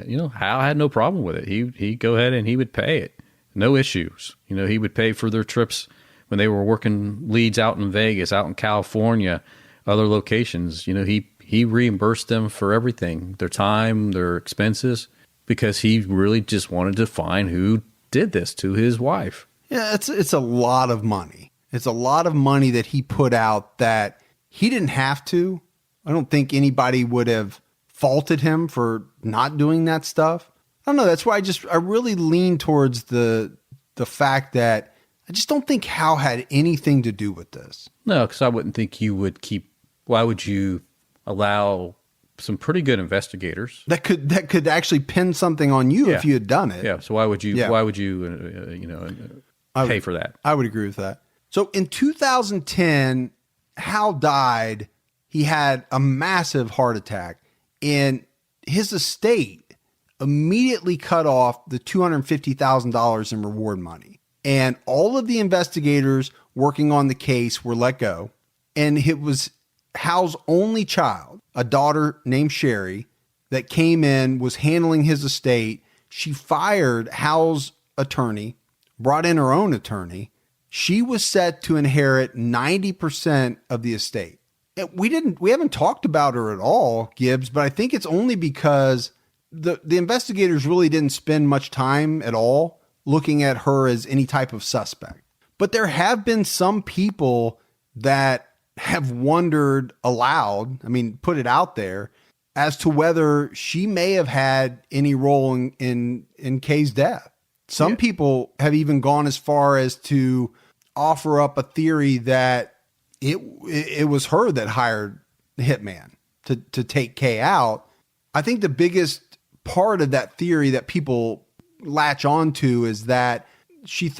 Hal had no problem with it. He'd go ahead and he would pay it. No issues. He would pay for their trips when they were working leads out in Vegas, out in California, other locations. He reimbursed them for everything, their time, their expenses, because he really just wanted to find who did this to his wife. Yeah, it's a lot of money. It's a lot of money that he put out that he didn't have to. I don't think anybody would have faulted him for not doing that stuff. I don't know. That's why I really lean towards the fact that I just don't think Hal had anything to do with this. No, because I wouldn't think you would why would you allow some pretty good investigators that could actually pin something on you if you had done it? Yeah. So why would you pay for that? I would agree with that. So in 2010, Hal died. He had a massive heart attack, and his estate immediately cut off the $250,000 in reward money. And all of the investigators working on the case were let go. And it was Hal's only child, a daughter named Sherry, that came in, was handling his estate. She fired Hal's attorney, brought in her own attorney. She was set to inherit 90% of the estate. We haven't talked about her at all, Gibbs, but I think it's only because the investigators really didn't spend much time at all looking at her as any type of suspect. But there have been some people that have wondered aloud, put it out there, as to whether she may have had any role in Kay's death. Some people have even gone as far as to offer up a theory that it was her that hired the hitman to take Kay out. I think the biggest part of that theory that people latch onto is that she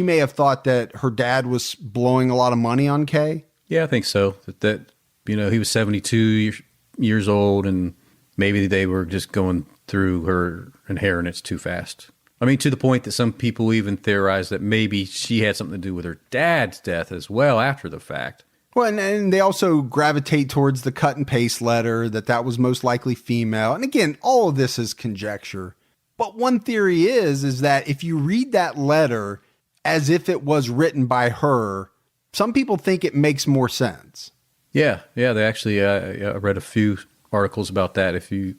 may have thought that her dad was blowing a lot of money on Kay. Yeah, I think so. That he was 72 years old, and maybe they were just going through her inheritance too fast. To the point that some people even theorize that maybe she had something to do with her dad's death as well after the fact. Well, and they also gravitate towards the cut and paste letter, that was most likely female. And again, all of this is conjecture. But one theory is that if you read that letter as if it was written by her, some people think it makes more sense. Yeah. They actually, I read a few articles about that. If you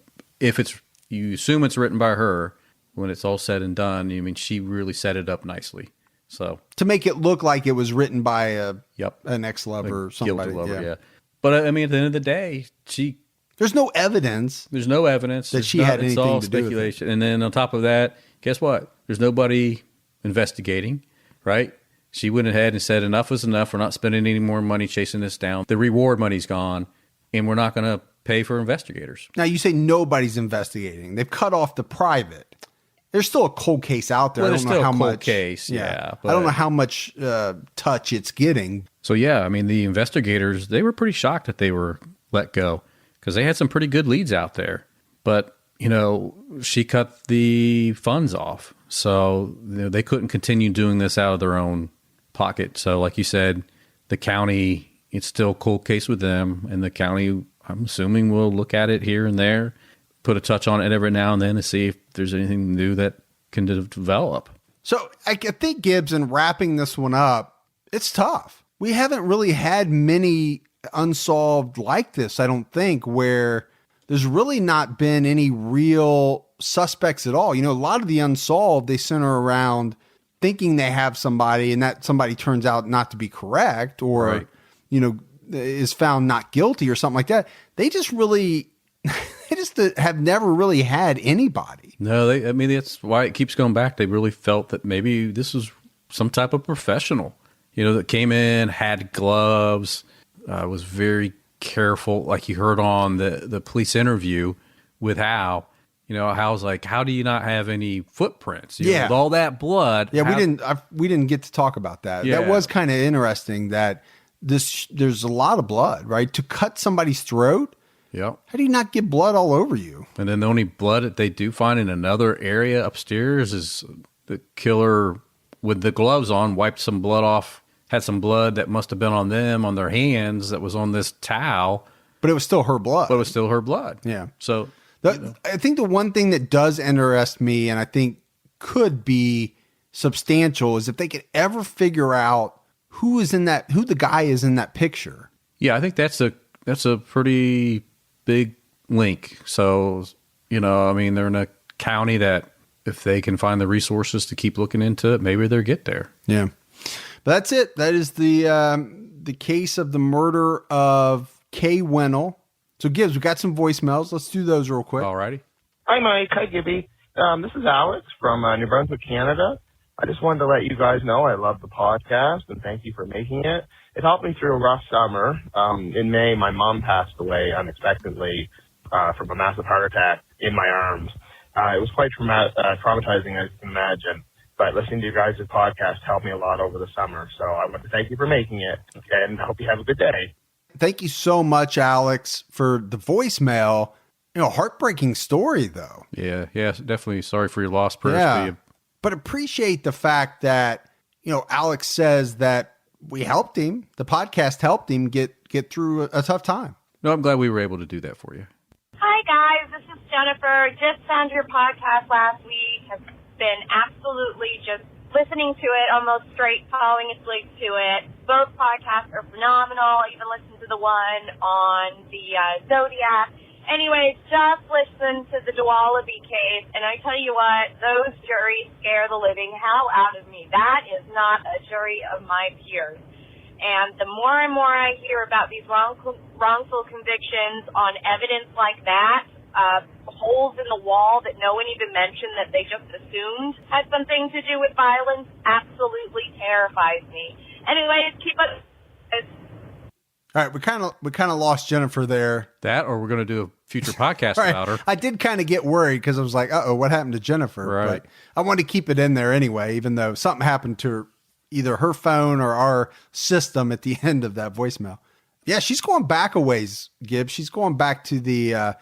assume it's written by her, when it's all said and done, she really set it up nicely. So to make it look like it was written by an ex-lover or somebody. Guilty lover, yeah. But at the end of the day, there's no evidence. There's no evidence that she had anything to do with it. It's all speculation. And then on top of that, guess what? There's nobody investigating, right? She went ahead and said enough is enough. We're not spending any more money chasing this down. The reward money's gone, and we're not going to pay for investigators. Now, you say nobody's investigating. They've cut off the private. There's still a cold case out there. Well, I don't know how much case, yeah. I don't know how much touch it's getting. So yeah, the investigators, they were pretty shocked that they were let go because they had some pretty good leads out there. But she cut the funds off, so they couldn't continue doing this out of their own pocket. So like you said, the county, it's still a cold case with them, and the county, I'm assuming, will look at it here and there, put a touch on it every now and then to see if there's anything new that can develop. So I think, Gibbs, in wrapping this one up, it's tough. We haven't really had many unsolved like this, I don't think, where there's really not been any real suspects at all. You know, a lot of the unsolved, they center around thinking they have somebody and that somebody turns out not to be correct or, Right. you know, is found not guilty or something like that. They just really, they just have never really had anybody. No, I mean, that's why it keeps going back. They really felt that maybe this was some type of professional, you know, that came in, had gloves, was very careful. Like you heard on the police interview with Hal, you know, Hal's like, how do you not have any footprints? You know, with all that blood. Yeah, we didn't get to talk about that. Yeah. That was kind of interesting that there's a lot of blood, right? To cut somebody's throat. Yep. How do you not get blood all over you? And then the only blood that they do find in another area upstairs is the killer with the gloves on wiped some blood off, had some blood that must have been on them, on their hands, that was on this towel. But it was still her blood. But it was still her blood. Yeah. So I think the one thing that does interest me and I think could be substantial is if they could ever figure out who the guy is in that picture. yeah, I think that's a pretty big link. So, you know, I mean, they're in a county that if they can find the resources to keep looking into it, maybe they'll get there. Yeah. But that's it. That is the case of the murder of Kay Wenal. So Gibbs, we got some voicemails. Let's do those real quick. All righty. Hi, Mike. Hi, Gibby. This is Alex from New Brunswick, Canada. I just wanted to let you guys know I love the podcast and thank you for making it. It helped me through a rough summer. In May, my mom passed away unexpectedly from a massive heart attack in my arms. It was quite traumatizing, as you can imagine. But listening to you guys' podcast helped me a lot over the summer. So I want to thank you for making it, and I hope you have a good day. Thank you so much, Alex, for the voicemail. You know, heartbreaking story, though. Yeah, definitely sorry for your loss, Chris. Yeah. But appreciate the fact that, you know, Alex says that we helped him. The podcast helped him get through a tough time. No, I'm glad we were able to do that for you. Hi, guys. This is Jennifer. Just found your podcast last week. Have been absolutely just listening to it, almost straight falling asleep to it. Both podcasts are phenomenal. I even listened to the one on the Zodiac. Anyways, just listen to the Dualaby case, and I tell you what, those juries scare the living hell out of me. That is not a jury of my peers. And the more and more I hear about these wrongful convictions on evidence like that, holes in the wall that no one even mentioned that they just assumed had something to do with violence, absolutely terrifies me. Anyways, keep up. All right, we kind of lost Jennifer there. That, or we're going to do a future podcast Right. about her. I did kind of get worried because I was like, uh-oh, what happened to Jennifer? Right. But I wanted to keep it in there anyway, even though something happened to either her phone or our system at the end of that voicemail. Yeah, she's going back a ways, Gibbs. She's going back to the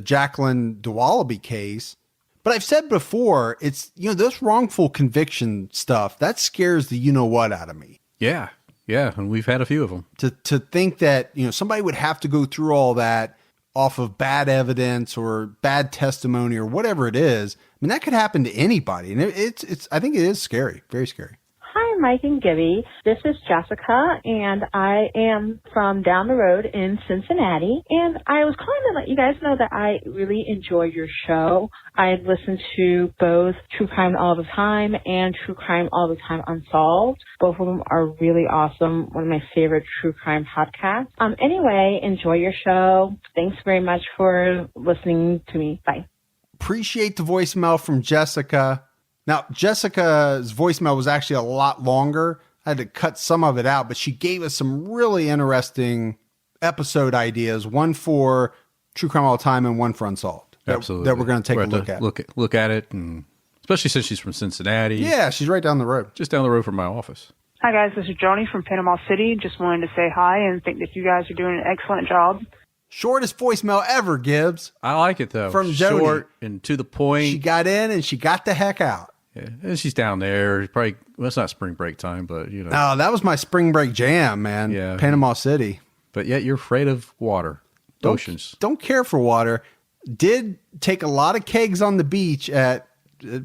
Jacqueline Dualaby case. But I've said before, it's, you know, this wrongful conviction stuff, that scares the you-know-what out of me. Yeah, and we've had a few of them. To think that, you know, somebody would have to go through all that off of bad evidence or bad testimony or whatever it is. I mean, that could happen to anybody. And it's I think it is scary, very scary. Hi, Mike and Gibby. This is Jessica, and I am from down the road in Cincinnati. And I was calling to let you guys know that I really enjoy your show. I listen to both True Crime All the Time and True Crime All the Time Unsolved. Both of them are really awesome. One of my favorite true crime podcasts. Anyway, enjoy your show. Thanks very much for listening to me. Bye. Appreciate the voicemail from Jessica. Now, Jessica's voicemail was actually a lot longer. I had to cut some of it out, but she gave us some really interesting episode ideas, one for True Crime All the Time and one for Unsolved. Absolutely. That we're going to take a look at. Look at it, and especially since she's from Cincinnati. Yeah, she's right down the road. Just down the road from my office. Hi, guys. This is Joni from Panama City. Just wanted to say hi and think that you guys are doing an excellent job. Shortest voicemail ever, Gibbs. I like it, though. From Joni. Short and to the point. She got in and she got the heck out. Yeah, and she's down there. Probably, well, it's not spring break time, but, you know. Oh, that was my spring break jam, man. Yeah. Panama City. But yet you're afraid of water. Oceans. Don't care for water. Did take a lot of kegs on the beach at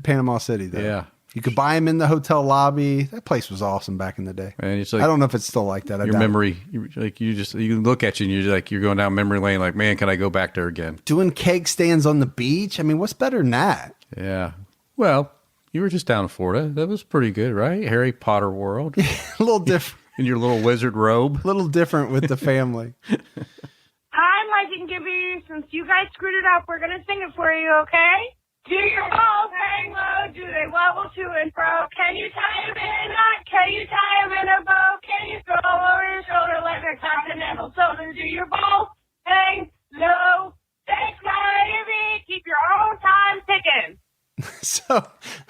Panama City, though. Yeah. You could buy them in the hotel lobby. That place was awesome back in the day. And it's like, I don't know if it's still like that. Your memory, you look at you and you're going down memory lane like, man, can I go back there again? Doing keg stands on the beach. I mean, what's better than that? Yeah. Well, you were just down in Florida. That was pretty good, right? Harry Potter world. A little different. In your little wizard robe. A little different with the family. Hi, Mike and Gibby. Since you guys screwed it up, we're going to sing it for you, okay? Do your balls hang low? Do they wobble to and fro? Can you tie them in a knot? Can you tie them in a bow? Can you throw them over your shoulder like a continental soda? Do your balls hang low? Thanks, Gibby. Keep your own time ticking. So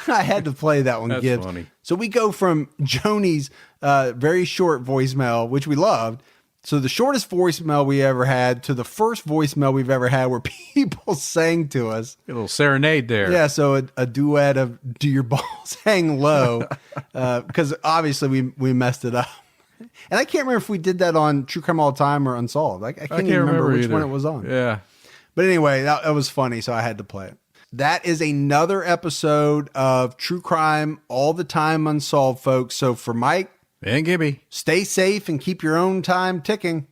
I had to play that one, That's Gibbs. funny. So we go from Joni's very short voicemail, which we loved. So the shortest voicemail we ever had to the first voicemail we've ever had where people sang to us. A little serenade there. Yeah, so a duet of Do Your Balls Hang Low, because obviously we messed it up. And I can't remember if we did that on True Crime All the Time or Unsolved. I can't even remember which one it was on. Yeah. But anyway, that was funny, so I had to play it. That is another episode of True Crime All the Time Unsolved, folks. So for Mike and Gibby, stay safe and keep your own time ticking.